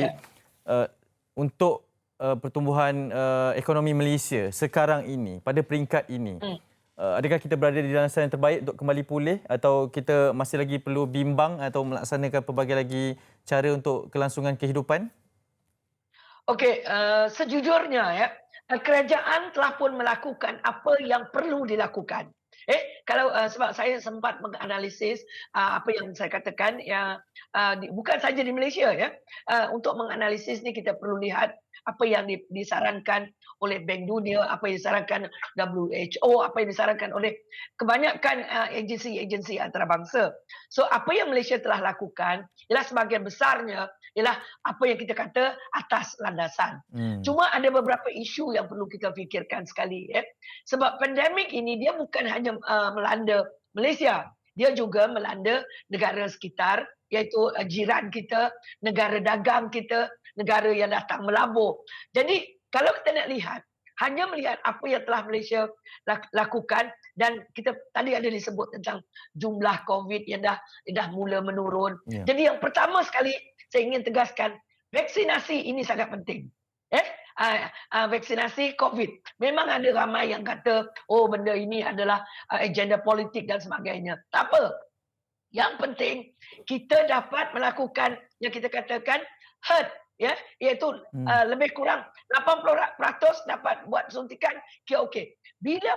untuk pertumbuhan ekonomi Malaysia sekarang ini, pada peringkat ini, adakah kita berada di dalam jalan yang terbaik untuk kembali pulih atau kita masih lagi perlu bimbang atau melaksanakan pelbagai lagi cara untuk kelangsungan kehidupan? Okey, sejujurnya kerajaan telah pun melakukan apa yang perlu dilakukan. Kalau sebab saya sempat menganalisis apa yang saya katakan, bukan saja di Malaysia untuk menganalisis ni kita perlu lihat apa yang disarankan oleh Bank Dunia, apa yang disarankan WHO, apa yang disarankan oleh kebanyakan agensi-agensi antarabangsa. So apa yang Malaysia telah lakukan ialah sebahagian besarnya ialah apa yang kita kata atas landasan. Cuma ada beberapa isu yang perlu kita fikirkan sekali. Sebab pandemik ini dia bukan hanya melanda Malaysia, dia juga melanda negara sekitar, iaitu jiran kita, negara dagang kita, negara yang datang melabur. Jadi kalau kita nak lihat, hanya melihat apa yang telah Malaysia lakukan, dan kita tadi ada disebut tentang jumlah COVID yang dah mula menurun. Jadi yang pertama sekali saya ingin tegaskan, vaksinasi ini sangat penting. Vaksinasi COVID. Memang ada ramai yang kata, oh benda ini adalah agenda politik dan sebagainya. Tak apa. Yang penting, kita dapat melakukan yang kita katakan herd. Iaitu lebih kurang 80% dapat buat suntikan, okey. Bila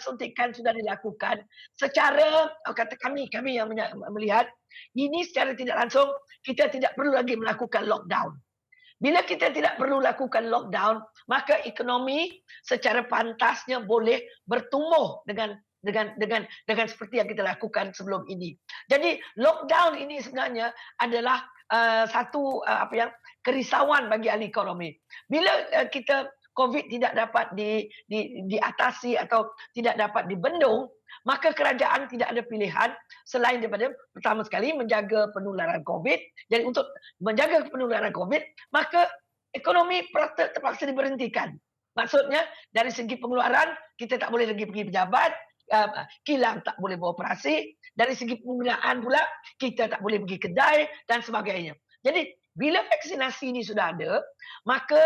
suntikan sudah dilakukan, secara kata kami yang melihat, ini secara tidak langsung kita tidak perlu lagi melakukan lockdown. Bila kita tidak perlu lakukan lockdown, maka ekonomi secara pantasnya boleh bertumbuh dengan dengan seperti yang kita lakukan sebelum ini. Jadi lockdown ini sebenarnya adalah satu kerisauan bagi ahli ekonomi. Bila kita COVID tidak dapat diatasi atau tidak dapat dibendung, maka kerajaan tidak ada pilihan selain daripada pertama sekali menjaga penularan COVID. Jadi untuk menjaga penularan COVID, maka ekonomi terpaksa diberhentikan. Maksudnya dari segi pengeluaran kita tak boleh lagi pergi pejabat, kilang tak boleh beroperasi. Dari segi penggunaan pula kita tak boleh pergi kedai dan sebagainya. Jadi bila vaksinasi ini sudah ada, maka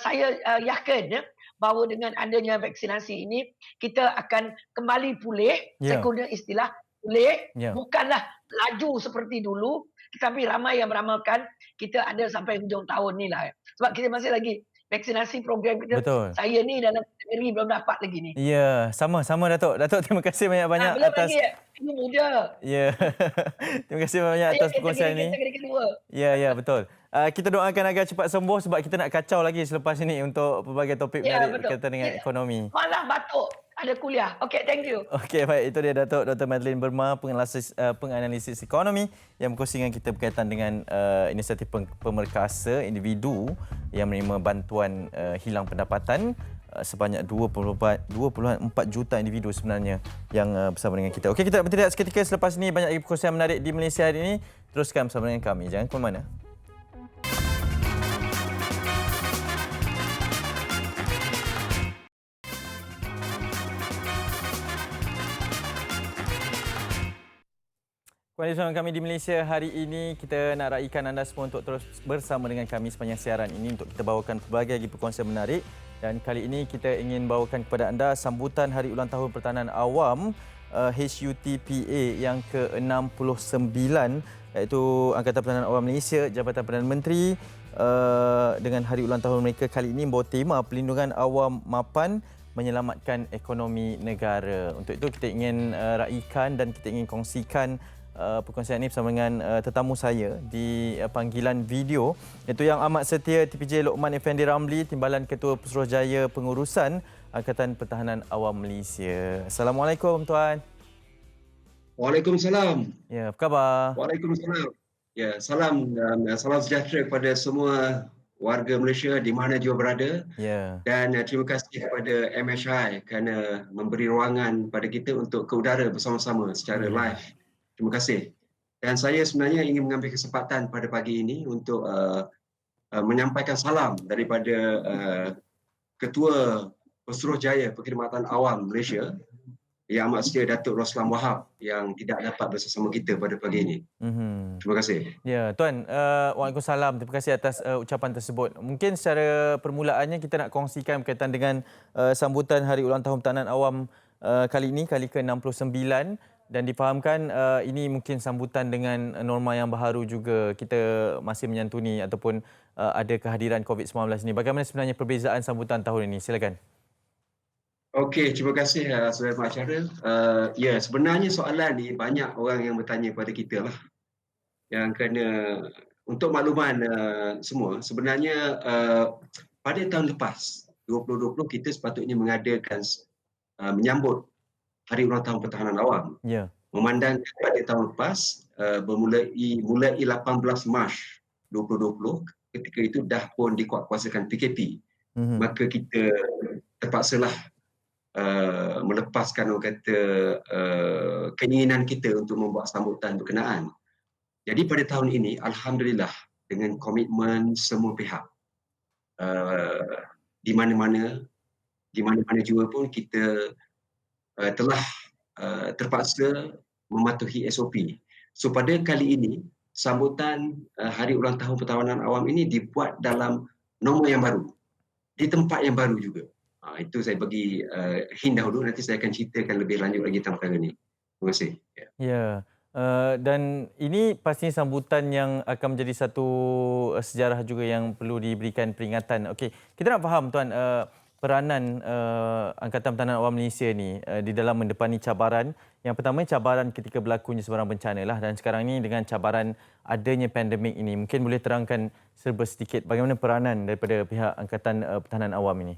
saya yakin bahawa dengan adanya vaksinasi ini kita akan kembali pulih. Saya guna istilah pulih, bukanlah laju seperti dulu, tetapi ramai yang beramalkan kita ada sampai hujung tahun ni lah. Sebab kita masih lagi vaksinasi program kita. Betul. Saya ni dalam kategori belum dapat lagi ni. Ya, sama-sama Datuk. Datuk, terima kasih banyak-banyak Belum atas... lagi, ini muda. Ya, terima kasih banyak atas perkongsian ini. Ya, betul. Kita doakan agar cepat sembuh sebab kita nak kacau lagi selepas ini untuk pelbagai topik menarik berkaitan dengan ekonomi. Malah batuk, ada kuliah. Okey, thank you. Okey, baik. Itu dia Datuk Dr. Madeline Burma, penganalisis ekonomi yang berkongsi dengan kita berkaitan dengan inisiatif pemerkasa individu yang menerima bantuan hilang pendapatan sebanyak 2.4 juta individu sebenarnya yang bersama dengan kita. Okey, kita nak berhenti seketika. Selepas ini banyak lagi perkongsian menarik di Malaysia hari ini. Teruskan bersama dengan kami. Jangan ke mana. Kembali bersama kami di Malaysia hari ini, kita nak raikan anda semua untuk terus bersama dengan kami sepanjang siaran ini untuk kita bawakan pelbagai lagi perkongsian menarik. Dan kali ini kita ingin bawakan kepada anda sambutan Hari Ulang Tahun Pertahanan Awam HUTPA yang ke-69, iaitu Angkatan Pertahanan Awam Malaysia, Jabatan Perdana Menteri dengan hari ulang tahun mereka kali ini membawa tema Pelindungan Awam Mapan Menyelamatkan Ekonomi Negara. Untuk itu kita ingin raikan dan kita ingin kongsikan perkongsian ini bersama dengan tetamu saya di panggilan video, iaitu Yang Amat Setia TPJ Lokman Effendi Ramli, Timbalan Ketua Pesuruhjaya Pengurusan Angkatan Pertahanan Awam Malaysia. Assalamualaikum tuan. Waalaikumsalam. Ya, apa khabar? Waalaikumsalam. Ya, salam sejahtera kepada semua warga Malaysia di mana juga berada. Ya. Dan terima kasih kepada MHI kerana memberi ruangan pada kita untuk ke udara bersama-sama secara live. Terima kasih. Dan saya sebenarnya ingin mengambil kesempatan pada pagi ini untuk menyampaikan salam daripada Ketua Pesuruhjaya Perkhidmatan Awam Malaysia, Yang Amat Setia Datuk Roslan Wahab yang tidak dapat bersama kita pada pagi ini. Terima kasih. Ya, Tuan. Waalaikumsalam. Terima kasih atas ucapan tersebut. Mungkin secara permulaannya kita nak kongsikan berkaitan dengan sambutan Hari Ulang Tahun Pertahanan Awam kali ini, kali ke-69. Dan difahamkan ini mungkin sambutan dengan norma yang baharu juga. Kita masih menyantuni ataupun ada kehadiran COVID-19 ini. Bagaimana sebenarnya perbezaan sambutan tahun ini? Silakan. Okey, terima kasih saudara pengacara. Ya, sebenarnya soalan ni banyak orang yang bertanya kepada kita lah. Yang kerana untuk makluman semua, sebenarnya pada tahun lepas 2020 kita sepatutnya mengadakan menyambut Hari Ulang Tahun Pertahanan Awam. Ya. Memandangkan pada tahun lepas mulai 18 Mac 2020 ketika itu dah pun dikuatkuasakan PKP. Maka kita terpaksalah melepaskan orang kata keinginan kita untuk membuat sambutan berkenaan. Jadi pada tahun ini alhamdulillah dengan komitmen semua pihak di mana-mana juga pun kita telah terpaksa mematuhi SOP. So pada kali ini sambutan Hari Ulang Tahun Pertahanan Awam ini dibuat dalam norma yang baru, di tempat yang baru juga. Itu saya bagi hint dahulu, nanti saya akan ceritakan lebih lanjut lagi tentang perkara ini. Terima kasih. Ya. Dan ini pastinya sambutan yang akan menjadi satu sejarah juga yang perlu diberikan peringatan. Okey, kita nak faham Tuan, peranan Angkatan Pertahanan Awam Malaysia ni di dalam mendepani cabaran. Yang pertama cabaran ketika berlakunya sebarang bencana lah, dan sekarang ni dengan cabaran adanya pandemik ini. Mungkin boleh terangkan serba sedikit bagaimana peranan daripada pihak Angkatan Pertahanan Awam ini?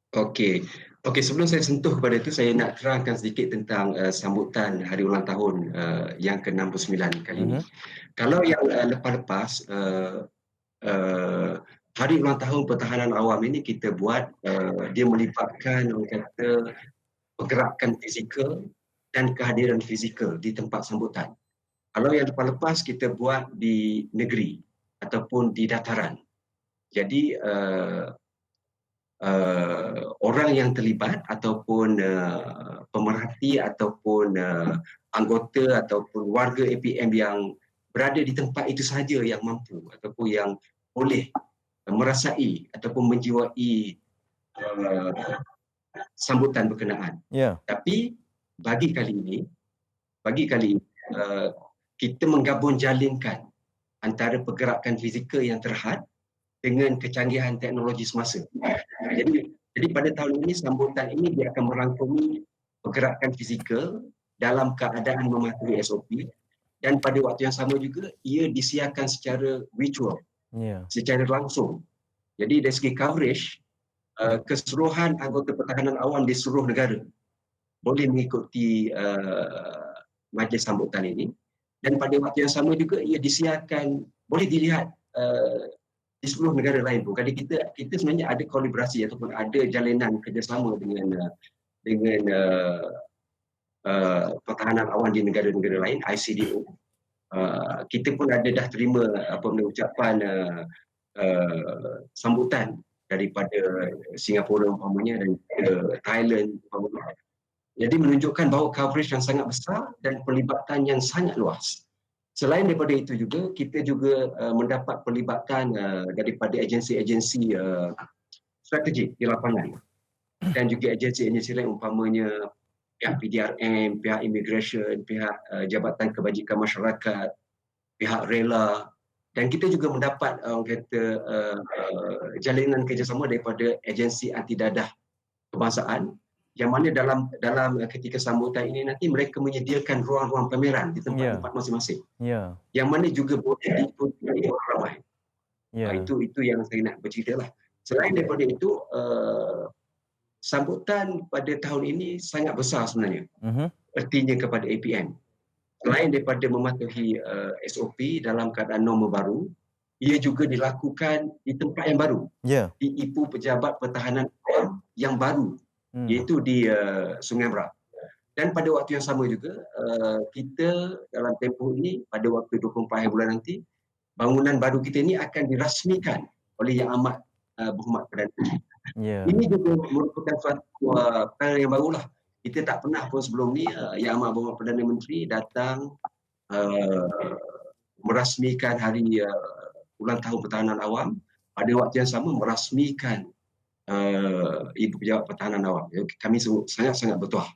Okey. Okey, sebelum saya sentuh kepada itu, saya nak terangkan sedikit tentang sambutan hari ulang tahun yang ke-69 kali ini. Kalau yang lepas-lepas, hari ulang tahun pertahanan awam ini kita buat, dia melibatkan orang kata pergerakan fizikal dan kehadiran fizikal di tempat sambutan. Kalau yang lepas-lepas kita buat di negeri ataupun di dataran. Jadi orang yang terlibat ataupun pemerhati ataupun anggota ataupun warga APM yang berada di tempat itu sahaja yang mampu ataupun yang boleh merasai ataupun menjiwai sambutan berkenaan. Tapi bagi kali ini kita menggabung jalinkan antara pergerakan fizikal yang terhad dengan kecanggihan teknologi semasa. Jadi pada tahun ini sambutan ini dia akan merangkumi pergerakan fizikal dalam keadaan mematuhi SOP dan pada waktu yang sama juga ia disiarkan secara virtual, secara langsung. Jadi dari segi coverage, keseluruhan anggota pertahanan awam di seluruh negara boleh mengikuti majlis sambutan ini dan pada waktu yang sama juga ia disiarkan, boleh dilihat di seluruh negara lain pun. Jadi kita sebenarnya ada kolaborasi ataupun ada jalinan kerjasama dengan pertahanan awam di negara-negara lain, ICDO. Kita pun dah terima ucapan sambutan daripada Singapura umpamanya dan Thailand umpamanya. Jadi menunjukkan bahawa coverage yang sangat besar dan pelibatan yang sangat luas. Selain daripada itu juga, kita juga mendapat pelibatan daripada agensi-agensi strategik di lapangan dan juga agensi-agensi lain umpamanya pihak PDRM, pihak Immigration, pihak Jabatan Kebajikan Masyarakat, pihak Rela dan kita juga mendapat jalinan kerjasama daripada agensi anti dadah kebangsaan yang mana dalam ketika sambutan ini nanti mereka menyediakan ruang-ruang pameran di tempat-tempat masing-masing. Yang mana juga boleh diikuti oleh orang ramai. Itu yang saya nak bercerita lah. Selain daripada itu, sambutan pada tahun ini sangat besar sebenarnya. Ertinya kepada APM. Selain daripada mematuhi SOP dalam keadaan norma baru, ia juga dilakukan di tempat yang baru. Di Ibu Pejabat Pertahanan Awam yang baru. Iaitu di Sungai Merak. Dan pada waktu yang sama juga, kita dalam tempoh ini, pada waktu 24 bulan nanti, bangunan baru kita ini akan dirasmikan oleh Yang Amat Berhormat Perdana Menteri. Ini juga merupakan suatu perkara yang barulah. Kita tak pernah pun sebelum ni Yang Amat Berhormat Perdana Menteri datang merasmikan hari ulang tahun pertahanan awam, pada waktu yang sama merasmikan Ibu Pejabat Pertahanan Awam. Kami sangat-sangat bertuah.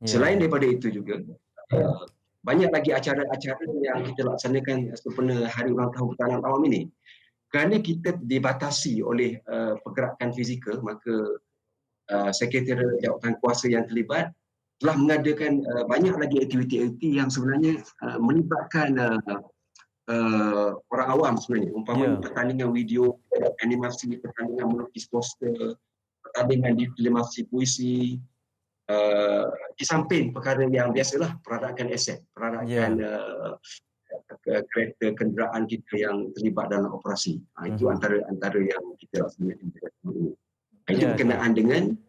Selain daripada itu juga, banyak lagi acara-acara yang kita laksanakan sempena hari ulang tahun pertahanan awam ini. Kerana kita dibatasi oleh pergerakan fizikal, maka Sekretariat Jawatan Kuasa yang terlibat telah mengadakan banyak lagi aktiviti-aktiviti yang sebenarnya melibatkan orang awam sebenarnya. Umpamanya pertandingan video, animasi, pertandingan melukis poster, pertandingan difilmasi puisi, di samping perkara yang biasalah, peradakan aset, peradakan kereta kenderaan kita yang terlibat dalam operasi. Itu antara yang kita laksanakan. Itu berkenaan dengan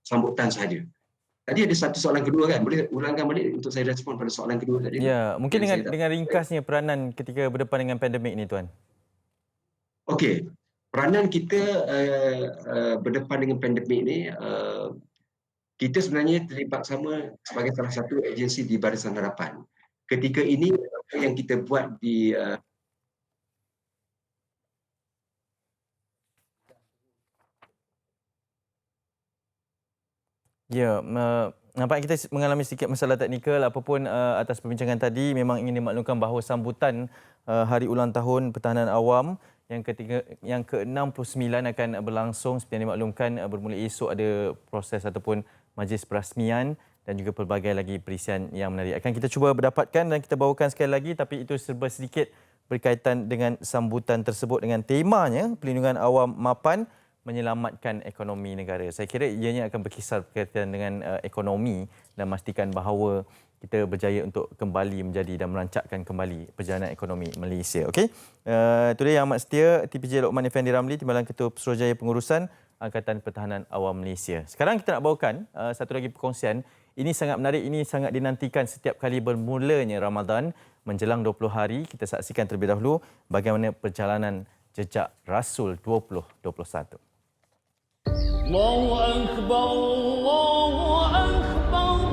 sambutan sahaja. Tadi ada satu soalan kedua kan? Boleh ulangkan balik untuk saya respon pada soalan kedua tadi? Ya, mungkin dengan ringkasnya peranan ketika berdepan dengan pandemik ni Tuan. Okey. Peranan kita berdepan dengan pandemik ni, kita sebenarnya terlibat sama sebagai salah satu agensi di Barisan Harapan. Ketika ini yang kita buat di Ya, nampaknya kita mengalami sedikit masalah teknikal. Apapun atas perbincangan tadi, memang ingin dimaklumkan bahawa sambutan Hari Ulang Tahun Pertahanan Awam yang ke-69 akan berlangsung seperti yang dimaklumkan bermula esok. Ada proses ataupun majlis perasmian dan juga pelbagai lagi perisian yang menarik. Akan kita cuba berdapatkan dan kita bawakan sekali lagi, tapi itu serba sedikit berkaitan dengan sambutan tersebut dengan temanya Pelindungan Awam Mapan menyelamatkan ekonomi negara. Saya kira ianya akan berkaitan dengan ekonomi dan memastikan bahawa kita berjaya untuk kembali menjadi dan merancakkan kembali perjalanan ekonomi Malaysia. Okey. Itu dia Yang Amat Setia TPJ Lokman Effendi Ramli, Timbalan Ketua Pesuruhjaya Pengurusan Angkatan Pertahanan Awam Malaysia. Sekarang kita nak bawakan satu lagi perkongsian. Ini sangat menarik, ini sangat dinantikan setiap kali bermulanya Ramadan. Menjelang 20 hari, kita saksikan terlebih dahulu bagaimana perjalanan jejak Rasul 2021. Allahu Akbar, Allahu Akbar.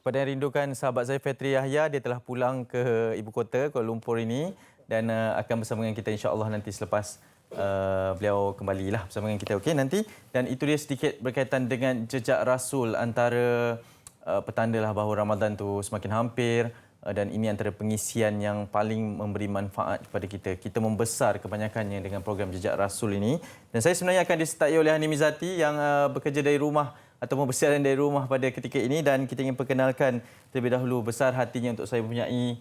Pada yang rindukan sahabat saya Fetri Yahya, dia telah pulang ke ibu kota Kuala Lumpur ini dan akan bersama dengan kita insya-Allah nanti selepas beliau kembalilah bersama dengan kita. Okey nanti, dan itu dia sedikit berkaitan dengan jejak Rasul, antara pertandalah bahawa Ramadan tu semakin hampir dan ini antara pengisian yang paling memberi manfaat kepada kita. Kita membesar kebanyakannya dengan program jejak Rasul ini, dan saya sebenarnya akan disertai oleh Hani Mizati yang bekerja dari rumah ataupun bersiaran dari rumah pada ketika ini, dan kita ingin perkenalkan terlebih dahulu besar hatinya untuk saya mempunyai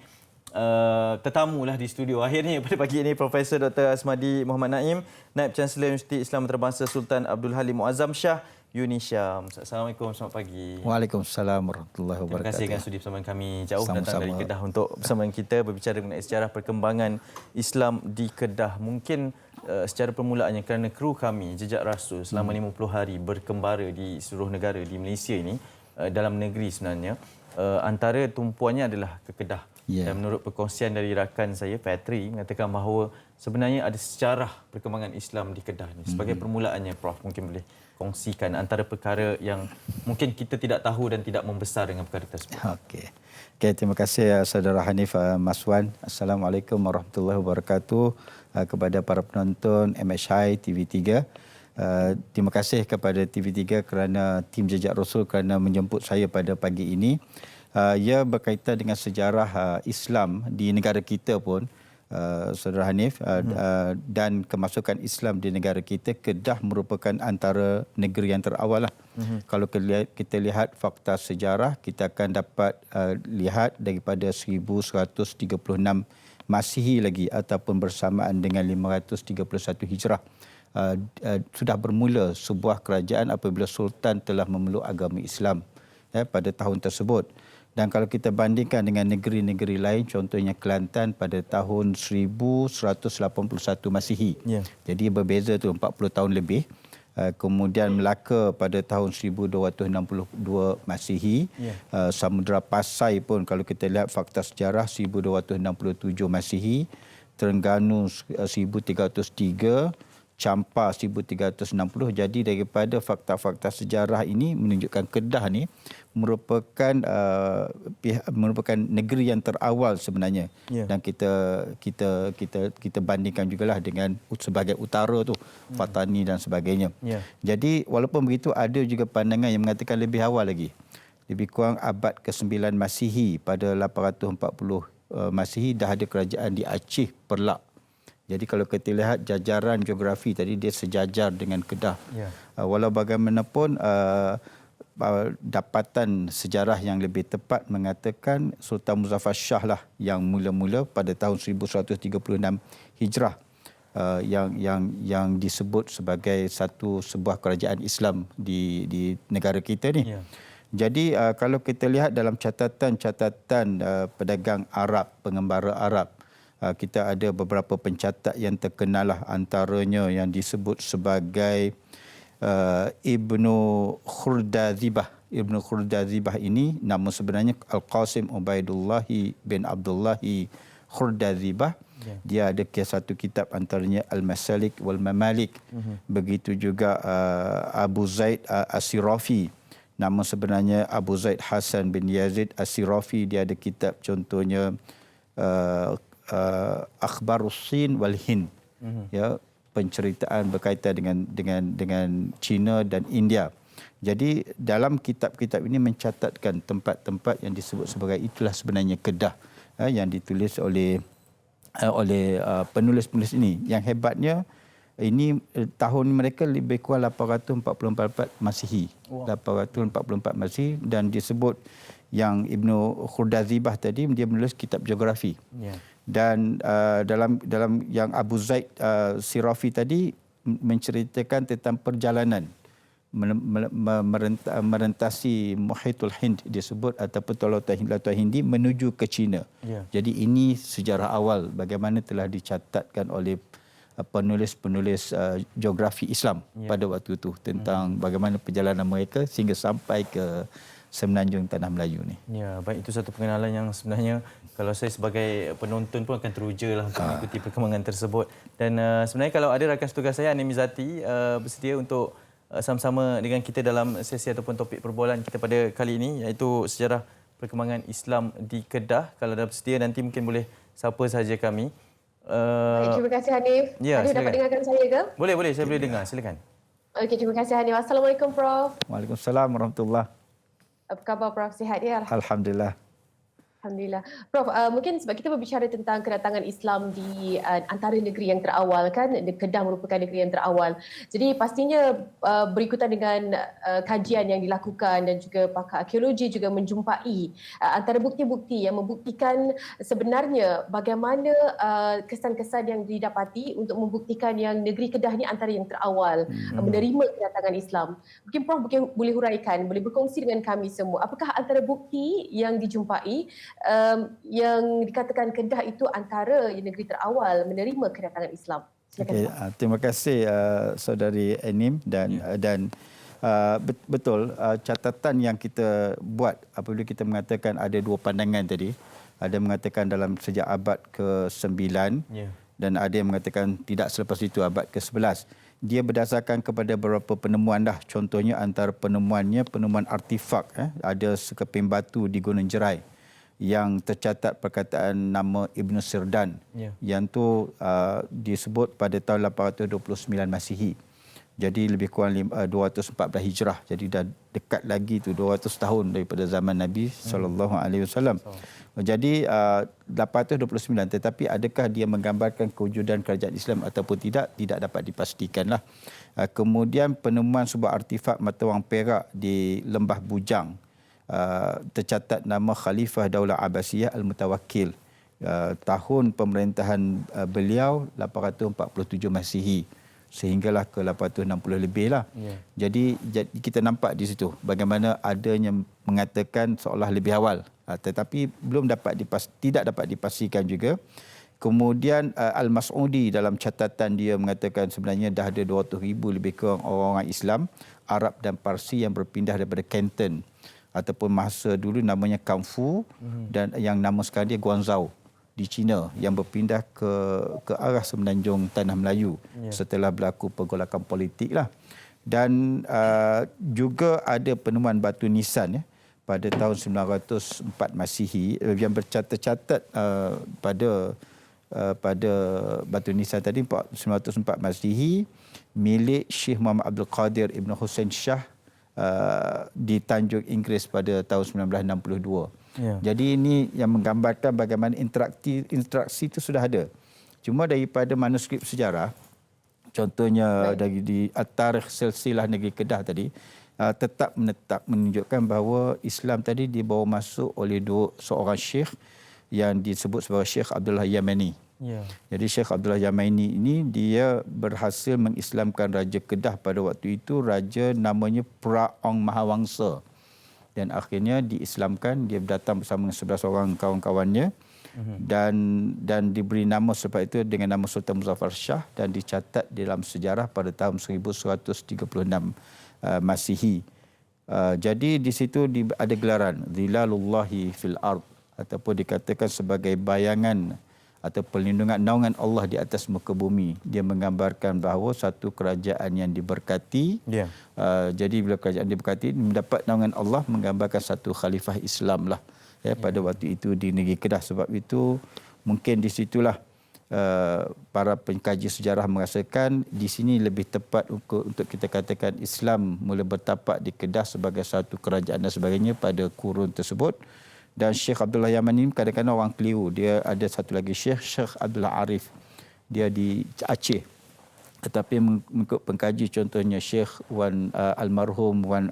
tetamulah di studio akhirnya pada pagi ini, Profesor Dr. Asmadi Muhammad Naim, Naib Chancellor Universiti Islam Antarabangsa Sultan Abdul Halim Muazzam Shah Unisia. Assalamualaikum, selamat pagi. Waalaikumsalam warahmatullahi wabarakatuh. Terima kasih kerana sudi bersama kami jauh Sama-sama. datang dari Kedah untuk bersama kita berbicara mengenai sejarah perkembangan Islam di Kedah. Mungkin secara permulaannya kerana kru kami Jejak Rasul selama 50 hari berkembara di seluruh negara di Malaysia ini, dalam negeri sebenarnya, antara tumpuannya adalah ke Kedah. Dan menurut perkongsian dari rakan saya Patri mengatakan bahawa sebenarnya ada sejarah perkembangan Islam di Kedah ni. Sebagai permulaannya Prof mungkin boleh kongsikan antara perkara yang mungkin kita tidak tahu dan tidak membesar dengan perkara tersebut. Okey. Terima kasih Saudara Hanif Maswan. Assalamualaikum warahmatullahi wabarakatuh kepada para penonton MHI TV3. Terima kasih kepada TV3 kerana tim Jejak Rasul kerana menjemput saya pada pagi ini. Ia berkaitan dengan sejarah Islam di negara kita pun, Saudara Hanif, dan kemasukan Islam di negara kita. Kedah merupakan antara negeri yang terawal lah. Kalau kita lihat fakta sejarah, kita akan dapat lihat daripada 1136 Masihi lagi ataupun bersamaan dengan 531 Hijrah, sudah bermula sebuah kerajaan apabila Sultan telah memeluk agama Islam pada tahun tersebut. Dan kalau kita bandingkan dengan negeri-negeri lain, contohnya Kelantan pada tahun 1181 Masihi. Jadi berbeza tu 40 tahun lebih. Kemudian Melaka pada tahun 1262 Masihi. Samudra Pasai pun kalau kita lihat fakta sejarah 1267 Masihi. Terengganu 1303. Champa 1360. Jadi daripada fakta-fakta sejarah ini menunjukkan Kedah ni merupakan negeri yang terawal sebenarnya. Dan kita bandingkan jugalah dengan sebagai utara tu, Fatani dan sebagainya. Jadi walaupun begitu ada juga pandangan yang mengatakan lebih awal lagi. Lebih kurang abad ke-9 Masihi, pada 840 Masihi dah ada kerajaan di Aceh, Perlak. Jadi kalau kita lihat jajaran geografi tadi, dia sejajar dengan Kedah. Walau bagaimanapun, dapatan sejarah yang lebih tepat mengatakan Sultan Muzaffar Shah lah yang mula-mula pada tahun 1136 Hijrah yang disebut sebagai sebuah kerajaan Islam di negara kita ni. Jadi kalau kita lihat dalam catatan-catatan pedagang Arab, pengembara Arab, kita ada beberapa pencatat yang terkenal lah, antaranya yang disebut sebagai Ibnu Khurdadzibah. Ibnu Khurdadzibah ini nama sebenarnya Al-Qasim Ubaidullah bin Abdullah Khurdadzibah. Dia ada satu kitab antaranya Al-Masalik wal Mamalik. Begitu juga Abu Zaid As-Sirafi. Nama sebenarnya Abu Zaid Hasan bin Yazid As-Sirafi. Dia ada kitab contohnya Akhbarus Sin wal Hind. Ya, penceritaan berkaitan dengan China dan India. Jadi dalam kitab-kitab ini mencatatkan tempat-tempat yang disebut sebagai itulah sebenarnya Kedah yang ditulis oleh penulis-penulis ini. Yang hebatnya ini tahun mereka lebih kurang 844 Masihi. 844 Masihi, dan disebut yang Ibnu Khurdadzibah tadi dia menulis kitab geografi. Dan dalam yang Abu Zaid Sirafi tadi menceritakan tentang perjalanan merentasi Muhitul Hind disebut, ataupun Lautan Hindi menuju ke China. Jadi ini sejarah awal bagaimana telah dicatatkan oleh penulis-penulis geografi Islam pada waktu itu tentang bagaimana perjalanan mereka sehingga sampai ke Semenanjung Tanah Melayu ni. Ya, baik, itu satu pengenalan yang sebenarnya kalau saya sebagai penonton pun akan teruja lah untuk mengikuti perkembangan tersebut. Dan sebenarnya kalau ada rakan setugas saya Anim Izzati bersedia untuk sama-sama dengan kita dalam sesi ataupun topik perbualan kita pada kali ini, iaitu sejarah perkembangan Islam di Kedah. Kalau dah bersedia nanti mungkin boleh sapa saja kami. Baik, terima kasih Hanif. Ya, Hanif dapat dengarkan saya ke? Boleh, saya boleh dengar. Silakan. Okey, terima kasih Hanif. Assalamualaikum Prof. Waalaikumsalam warahmatullahi. Apa khabar Prof? Sihat ya? Alhamdulillah. Alhamdulillah. Prof, mungkin sebab kita berbicara tentang kedatangan Islam di antara negeri yang terawal kan, Kedah merupakan negeri yang terawal. Jadi pastinya berikutan dengan kajian yang dilakukan dan juga pakar arkeologi juga menjumpai antara bukti-bukti yang membuktikan sebenarnya bagaimana kesan-kesan yang didapati untuk membuktikan yang negeri Kedah ni antara yang terawal menerima kedatangan Islam. Mungkin Prof boleh huraikan, boleh berkongsi dengan kami semua, apakah antara bukti yang dijumpai yang dikatakan Kedah itu antara negeri terawal menerima kedatangan Islam. Okay. Terima kasih saudari Anim dan betul catatan yang kita buat apabila kita mengatakan ada dua pandangan tadi. Ada mengatakan dalam sejak abad ke-9 dan ada yang mengatakan tidak selepas itu abad ke-11. Dia berdasarkan kepada beberapa penemuan dah. Contohnya antara penemuan artifak. Ada sekeping batu di Gunung Jerai yang tercatat perkataan nama Ibn Sirdan yang tu disebut pada tahun 829 Masihi. Jadi lebih kurang 214 Hijrah. Jadi dah dekat lagi tu 200 tahun daripada zaman Nabi SAW. Jadi 829, tetapi adakah dia menggambarkan kewujudan kerajaan Islam ataupun tidak dapat dipastikanlah. Kemudian penemuan sebuah artifak mata wang perak di Lembah Bujang. Tercatat nama Khalifah Daulah Abbasiyah Al-Mutawakkil. Tahun pemerintahan beliau 847 Masihi sehinggalah ke 860 lebih lah. Jadi kita nampak di situ bagaimana adanya mengatakan seolah lebih awal, tetapi tidak dapat dipastikan juga. Kemudian Al-Mas'udi dalam catatan dia mengatakan sebenarnya dah ada 200,000 lebih kurang orang-orang Islam Arab dan Parsi yang berpindah daripada Canton ataupun masa dulu namanya Kamfu dan yang nama sekarang dia Guangzhou di China yang berpindah ke arah Semenanjung Tanah Melayu setelah berlaku pergolakan politik lah. Dan juga ada penemuan batu nisan pada tahun 904 Masihi yang tercatat pada batu nisan tadi 904 Masihi milik Syekh Muhammad Abdul Qadir Ibn Hussein Shah di Tanjung Inggeris pada tahun 1962. Jadi ini yang menggambarkan bagaimana interaksi itu sudah ada. Cuma daripada manuskrip sejarah, contohnya dari di At-Tarikh Silsilah Negeri Kedah tadi, tetap menunjukkan bahawa Islam tadi dibawa masuk oleh seorang syekh yang disebut sebagai Syekh Abdullah Yamani. Jadi Syekh Abdullah Yamani ini dia berhasil mengislamkan Raja Kedah pada waktu itu, raja namanya Praong Mahawangsa. dan akhirnya diislamkan. Dia datang bersama dengan 11 orang kawan-kawannya dan diberi nama sebab itu dengan nama Sultan Muzaffar Shah dan dicatat dalam sejarah pada tahun 1136 Masihi. Jadi di situ ada gelaran Zilalullahi fil ard, ataupun dikatakan sebagai bayangan atau perlindungan naungan Allah di atas muka bumi. Dia menggambarkan bahawa satu kerajaan yang diberkati. Jadi bila kerajaan diberkati mendapat naungan Allah, menggambarkan satu khalifah Islam lah pada waktu itu di negeri Kedah. Sebab itu mungkin di situlah para pengkaji sejarah merasakan di sini lebih tepat untuk kita katakan Islam mula bertapak di Kedah sebagai satu kerajaan dan sebagainya pada kurun tersebut. Dan Syekh Abdullah Yaman ini kadang-kadang orang keliru. Dia ada satu lagi Syekh Abdullah Arif. Dia di Aceh. Tetapi mengikut pengkaji contohnya Syekh almarhum Wan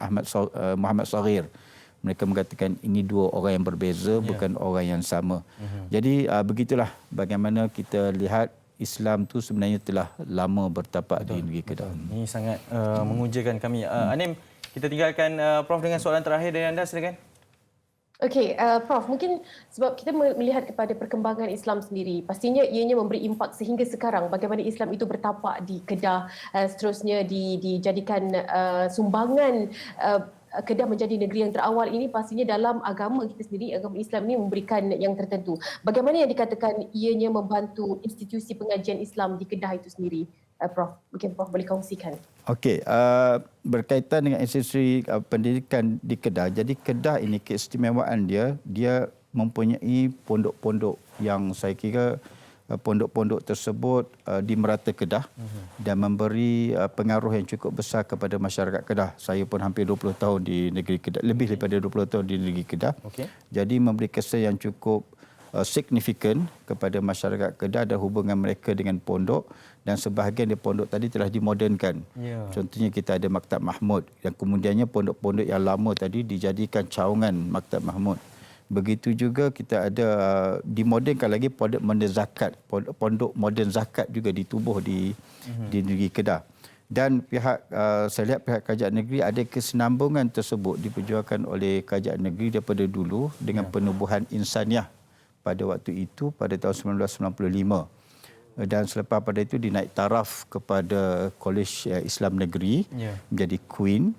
Muhammad Saghir. Mereka mengatakan ini dua orang yang berbeza, bukan orang yang sama. Jadi begitulah bagaimana kita lihat Islam tu sebenarnya telah lama bertapak di negeri Kedah. Ini sangat mengujakan kami. Anim, kita tinggalkan Prof dengan soalan terakhir dari anda, silakan. Okey, Prof, mungkin sebab kita melihat kepada perkembangan Islam sendiri, pastinya ianya memberi impak sehingga sekarang bagaimana Islam itu bertapak di Kedah, seterusnya dijadikan sumbangan Kedah menjadi negeri yang terawal ini. Pastinya dalam agama kita sendiri, agama Islam ini memberikan yang tertentu. Bagaimana yang dikatakan ianya membantu institusi pengajian Islam di Kedah itu sendiri? Prof, mungkin Prof boleh kongsikan. Okey, berkaitan dengan institusi pendidikan di Kedah. Jadi Kedah ini keistimewaan dia mempunyai pondok-pondok yang saya kira pondok-pondok tersebut di merata Kedah dan memberi pengaruh yang cukup besar kepada masyarakat Kedah. Saya pun hampir 20 tahun di negeri Kedah, lebih daripada 20 tahun di negeri Kedah. Jadi memberi kesan yang cukup signifikan kepada masyarakat Kedah dan hubungan mereka dengan pondok, dan sebahagian dari pondok tadi telah dimodernkan. Contohnya kita ada Maktab Mahmud yang kemudiannya pondok-pondok yang lama tadi dijadikan cawangan Maktab Mahmud. Begitu juga kita ada dimodernkan lagi pondok modern zakat. Pondok modern zakat juga ditubuh di negeri Kedah. Dan saya lihat pihak kerajaan negeri ada kesinambungan tersebut diperjuangkan oleh kerajaan negeri daripada dulu dengan penubuhan insaniah pada waktu itu pada tahun 1995. Dan selepas pada itu dinaik taraf kepada Kolej Islam Negeri menjadi Queen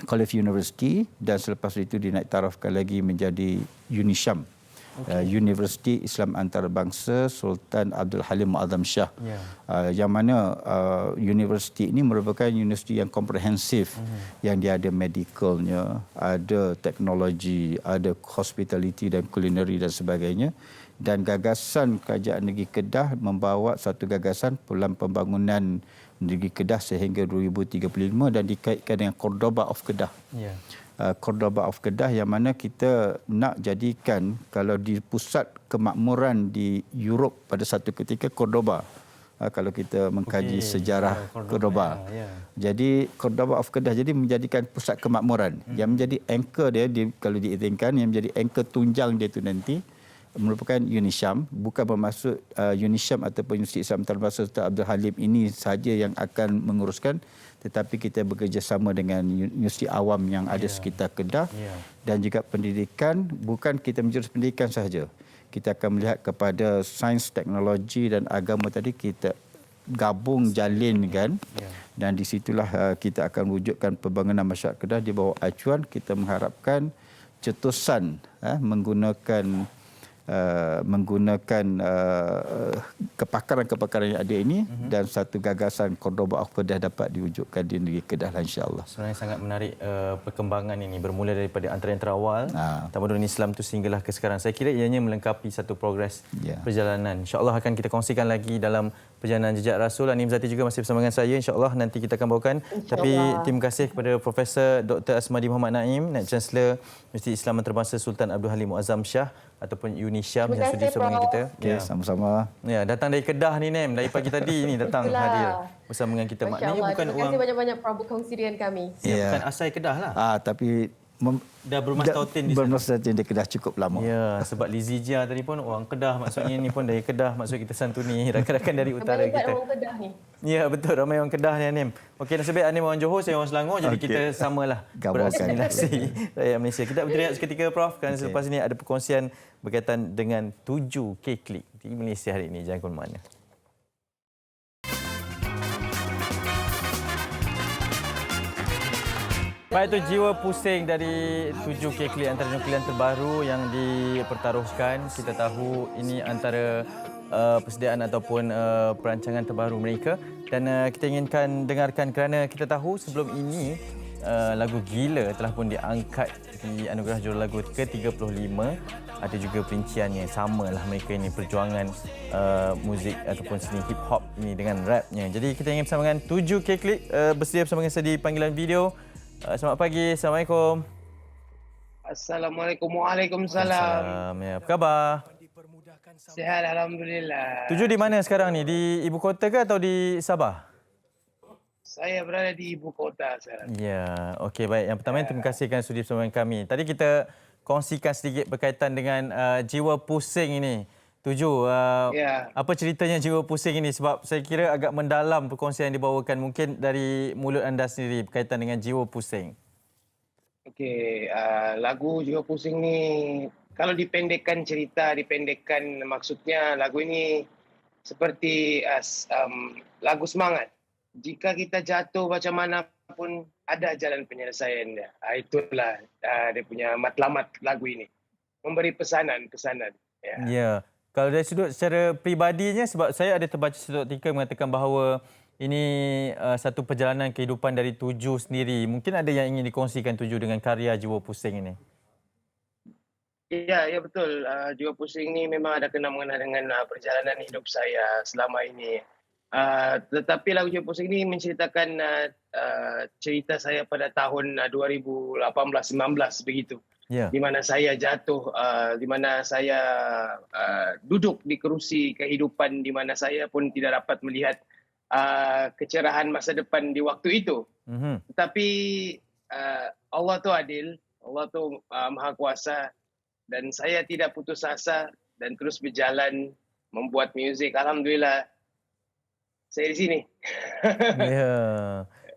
College University, dan selepas itu dinaik tarafkan lagi menjadi UNISYAM, Universiti Islam Antarabangsa Sultan Abdul Halim Muazzam Shah. Yang mana universiti ini merupakan universiti yang komprehensif, yang dia ada medicalnya, ada teknologi, ada hospitality dan culinary dan sebagainya. Dan gagasan kerajaan negeri Kedah membawa satu gagasan pelan pembangunan negeri Kedah sehingga 2035 dan dikaitkan dengan Cordoba of Kedah. Cordoba of Kedah yang mana kita nak jadikan kalau di pusat kemakmuran di Europe pada satu ketika Cordoba. Kalau kita mengkaji sejarah Cordoba. Jadi Cordoba of Kedah jadi menjadikan pusat kemakmuran yang menjadi anchor dia kalau diizinkan, yang menjadi anchor tunjang dia itu nanti merupakan UNISYAM, bukan bermaksud UNISYAM ataupun Universiti Islam Antarabangsa Sultan Abdul Halim ini sahaja yang akan menguruskan, tetapi kita bekerjasama dengan universiti awam yang ada sekitar Kedah dan juga pendidikan. Bukan kita menjurus pendidikan sahaja, kita akan melihat kepada sains, teknologi dan agama tadi kita gabung jalinkan. Dan di situlah kita akan wujudkan pembangunan masyarakat Kedah di bawah acuan kita mengharapkan cetusan menggunakan kepakaran-kepakaran yang ada ini dan satu gagasan Cordoba of Kedah dapat diwujudkan di negeri Kedah insya-Allah. Sebenarnya sangat menarik perkembangan ini bermula daripada antara yang terawal tamadun Islam itu sehinggalah ke sekarang. Saya kira ianya melengkapi satu progres perjalanan. Insya-Allah akan kita kongsikan lagi dalam perjalanan jejak Rasul. Anim Zati juga masih bersama dengan saya, insya-Allah nanti kita akan bawakan. Tapi terima kasih kepada Profesor Dr. Asmadi Muhammad Naim, Naib Chancellor Universiti Islam Antarabangsa Sultan Abdul Halim Muazzam Shah ataupun UNISYAM yang sudi bersama dengan kita. Sama-sama. Datang dari Kedah ni, Nem. Dari pagi tadi ni datang hadir bersama dengan kita. Maknanya bukan terima kasih banyak-banyak Prof berkongsi dengan kami. Bukan asal Kedah lah. Tapi dah bermastautin di sana. Bermastautin di Kedah cukup lama. Ya, sebab Lizzie Jia tadi pun orang Kedah, maksudnya ni pun dari Kedah, maksud kita santuni rakan-rakan dari utara Ramai kita. orang Kedah ni. Ya, betul, ramai orang Kedah ni Anim. Okey, nasib baik Anim orang Johor, saya orang Selangor, jadi kita samalah berasimilasi rakyat Malaysia. Kita berteriak seketika Prof, kerana selepas ini ada perkongsian berkaitan dengan 7 K-Klik di Malaysia hari ini. Jangan ke mana. Baik, itu jiwa pusing dari 7 K-Klik antara nuklean terbaru yang dipertaruhkan. Kita tahu ini antara persediaan ataupun perancangan terbaru mereka. Dan kita inginkan dengarkan kerana kita tahu sebelum ini lagu Gila telah pun diangkat di Anugerah Jurulagu ke-35. Ada juga perinciannya, samalah mereka ini perjuangan muzik ataupun seni hip hop ini dengan rapnya. Jadi kita ingin bersama dengan 7 K-Klik bersedia bersama dengan saya di panggilan video. Selamat pagi, Assalamualaikum. Assalamualaikum, waalaikumsalam. Ya, apa khabar? Sihat, alhamdulillah. 7 di mana sekarang ni? Di ibu kota ke atau di Sabah? Saya berada di ibu kota sekarang. Ya, okey, baik. Yang pertama, terima kasih kerana sudi bersama dengan kami. Tadi kita kongsikan sedikit berkaitan dengan jiwa pusing ini. 7, apa ceritanya jiwa pusing ini? Sebab saya kira agak mendalam perkongsian yang dibawakan, mungkin dari mulut anda sendiri berkaitan dengan jiwa pusing. Okey, lagu Jiwa Pusing ni, kalau dipendekkan cerita, dipendekkan maksudnya lagu ini seperti lagu semangat. Jika kita jatuh macam mana pun ada jalan penyelesaian dia. Itulah dia punya matlamat lagu ini. Memberi pesanan. Ya. Kalau dari sudut secara peribadinya, sebab saya ada terbaca satu artikel mengatakan bahawa ini satu perjalanan kehidupan dari 7 sendiri. Mungkin ada yang ingin dikongsikan 7 dengan karya Jiwa Pusing ini. Ya betul. Jiwa Pusing ini memang ada kena mengena dengan perjalanan hidup saya selama ini. Tetapi lagu Jiwa Pusing ini menceritakan cerita saya pada tahun 2018-19 begitu. Yeah. Di mana saya jatuh, di mana saya duduk di kerusi kehidupan, di mana saya pun tidak dapat melihat kecerahan masa depan di waktu itu. Tetapi Allah tu adil, Allah tu maha kuasa, dan saya tidak putus asa dan terus berjalan membuat muzik. Alhamdulillah, saya di sini. Ya.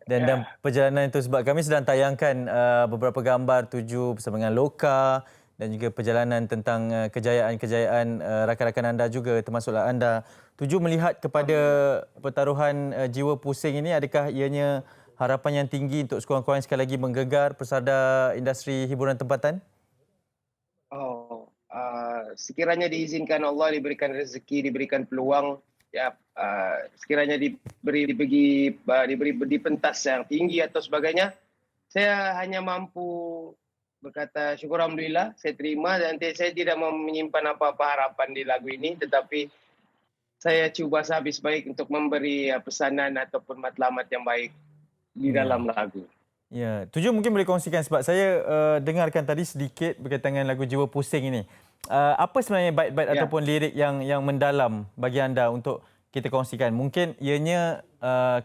Dan perjalanan itu, sebab kami sedang tayangkan beberapa gambar 7 bersama dengan Loka dan juga perjalanan tentang kejayaan-kejayaan rakan-rakan anda juga, termasuklah anda. 7 melihat kepada pertaruhan Jiwa Pusing ini, adakah ianya harapan yang tinggi untuk sekurang-kurangnya sekali lagi menggegar persada industri hiburan tempatan? Sekiranya diizinkan Allah, diberikan rezeki, diberikan peluang, ya, sekiranya diberi pentas yang tinggi atau sebagainya, saya hanya mampu berkata syukur alhamdulillah, saya terima, dan saya tidak menyimpan apa-apa harapan di lagu ini, tetapi saya cuba sehabis baik untuk memberi pesanan ataupun matlamat yang baik di dalam lagu. Ya, 7 mungkin boleh kongsikan, sebab saya dengarkan tadi sedikit berkaitan dengan lagu Jiwa Pusing ini. Apa sebenarnya bait-bait ataupun lirik yang mendalam bagi anda untuk kita kongsikan? Mungkin ianya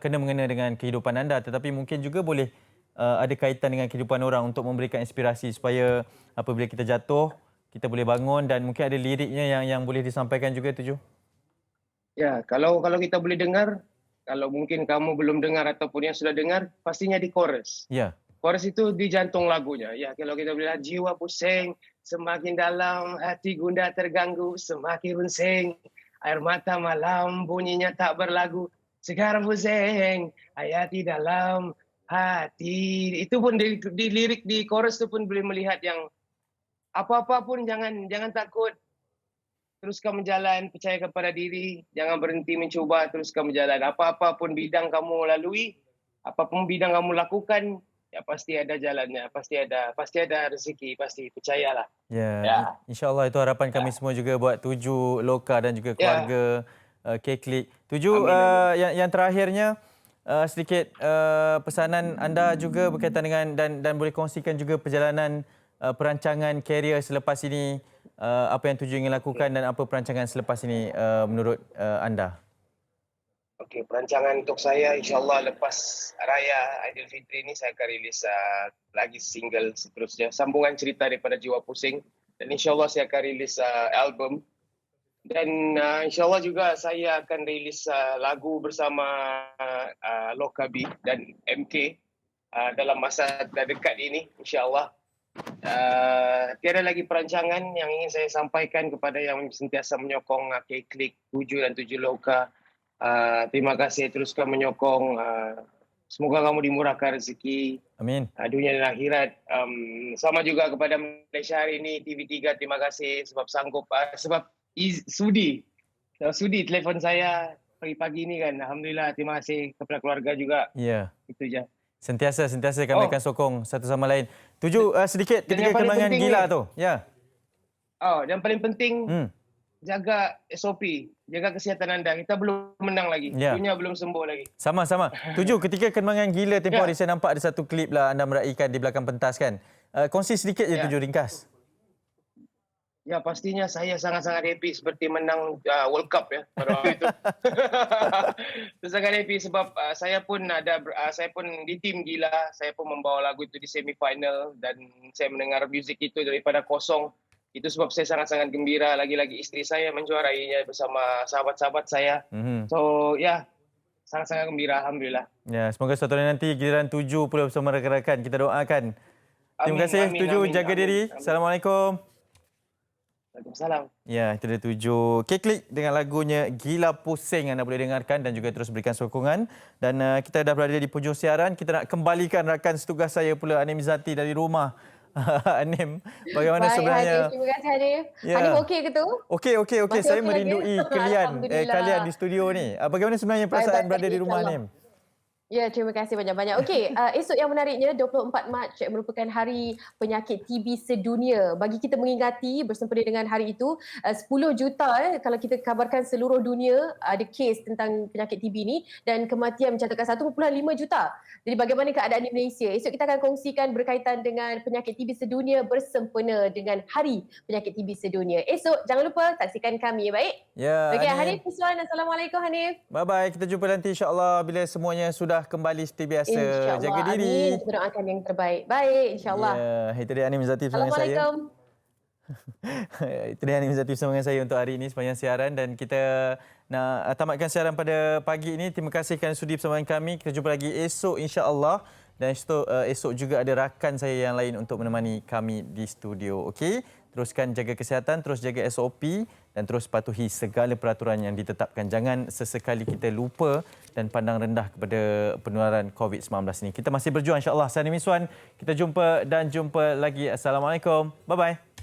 kena mengena dengan kehidupan anda, tetapi mungkin juga boleh ada kaitan dengan kehidupan orang untuk memberikan inspirasi supaya apabila kita jatuh, kita boleh bangun, dan mungkin ada liriknya yang boleh disampaikan juga, 7. Ya, kalau kita boleh dengar, kalau mungkin kamu belum dengar ataupun yang sudah dengar, pastinya di chorus. Ya. Chorus itu di jantung lagunya. Ya, kalau kita boleh lihat, jiwa pusing, semakin dalam, hati gundah terganggu, semakin runsing. Air mata malam, bunyinya tak berlagu. Sekarang pusing, hayati dalam hati. Itu pun di lirik di chorus itu pun boleh melihat yang apa-apa pun jangan takut. Teruskan berjalan, percaya kepada diri. Jangan berhenti mencuba, teruskan berjalan. Apa-apa pun bidang kamu lalui, apapun bidang kamu lakukan, ya pasti ada jalannya, pasti ada rezeki, pasti percayalah. Ya. InsyaAllah itu harapan kami semua juga buat 7, Loka dan juga keluarga K-Klik. 7, yang terakhirnya sedikit pesanan anda juga berkaitan dengan dan boleh kongsikan juga perjalanan perancangan karier selepas ini, apa yang 7 ingin lakukan dan apa perancangan selepas ini menurut anda? Okey, perancangan untuk saya insyaAllah lepas Raya Aidilfitri ni saya akan rilis lagi single seterusnya. Sambungan cerita daripada Jiwa Pusing. Dan insyaAllah saya akan rilis album. Dan insyaAllah juga saya akan rilis lagu bersama Lokabi dan MK dalam masa dekat ini insyaAllah. Tiada lagi perancangan yang ingin saya sampaikan kepada yang sentiasa menyokong K-Klik 7 dan 7 Loka. Terima kasih, teruskan menyokong. Semoga kamu dimurahkan rezeki. Amin. Dunia dan akhirat. Sama juga kepada Malaysia hari ini, TV3, terima kasih sebab sanggup, sebab sudi telefon saya pagi-pagi ni kan. Alhamdulillah, terima kasih kepada keluarga juga. Ya. Itu je. Sentiasa kami akan sokong satu sama lain. Tuju sedikit ketika kembangan gila tu. Ya. Dan paling penting, jaga SOP, jaga kesihatan anda. Kita belum menang lagi. Dunia belum sembuh lagi. Sama-sama. Tuju, ketika kembangan gila tempoh hari saya nampak ada satu klip lah anda meraihkan di belakang pentas kan. Kongsi sedikit je Tuju, ringkas. Ya, pastinya saya sangat-sangat happy seperti menang World Cup ya pada waktu itu. Sangat happy sebab saya pun di tim gila, saya pun membawa lagu itu di semi-final dan saya mendengar muzik itu daripada kosong. Itu sebab saya sangat-sangat gembira, lagi-lagi isteri saya menjuarainya bersama sahabat-sahabat saya. So, ya, sangat-sangat gembira, alhamdulillah. Ya, semoga suatu hari nanti giliran Tuju pula bersama rakan-rakan. Kita doakan. Terima kasih Tuju, jaga diri. Assalamualaikum. Waalaikumsalam. Ya, itu dia Tuju. K-Klik dengan lagunya Gila Pusing anda boleh dengarkan dan juga terus berikan sokongan. Dan kita dah berada di hujung siaran. Kita nak kembalikan rakan setugas saya pula, Anim Izzati dari rumah. Anim, bagaimana Baik, sebenarnya? Hanif, terima kasih Hanif. Ya. Hanif okey ke tu? Okey. Saya merindui kalian di studio ni. Bagaimana sebenarnya perasaan berada di rumah, Anim? Ya, terima kasih banyak-banyak. Okey, esok yang menariknya 24 Mac merupakan Hari Penyakit TB Sedunia. Bagi kita mengingati bersempena dengan hari itu, 10 juta kalau kita kabarkan seluruh dunia ada kes tentang penyakit TB ni dan kematian mencatatkan 1.5 juta. Jadi bagaimana keadaan di Malaysia? Esok kita akan kongsikan berkaitan dengan penyakit TB sedunia bersempena dengan Hari Penyakit TB Sedunia. Esok jangan lupa saksikan kami, baik? Ya. Okey, Hanif Miswan, Assalamualaikum Hanif. Bye-bye. Kita jumpa nanti insya-Allah bila semuanya sudah kembali seperti biasa. InsyaAllah. Jaga diri. Amin. Kita doakan yang terbaik. Baik, insyaAllah. Ya, itu dia Anim Izzati bersama saya. Assalamualaikum. Itu dia Anim Izzati bersama dengan saya untuk hari ini sepanjang siaran dan kita nak tamatkan siaran pada pagi ini. Terima kasih kerana sudi bersama dengan kami. Kita jumpa lagi esok insya-Allah dan esok juga ada rakan saya yang lain untuk menemani kami di studio. Okey? Teruskan jaga kesihatan, terus jaga SOP dan terus patuhi segala peraturan yang ditetapkan. Jangan sesekali kita lupa dan pandang rendah kepada penularan COVID-19 ini. Kita masih berjuang insya-Allah. Saya Anim Miswan. Kita jumpa lagi. Assalamualaikum. Bye-bye.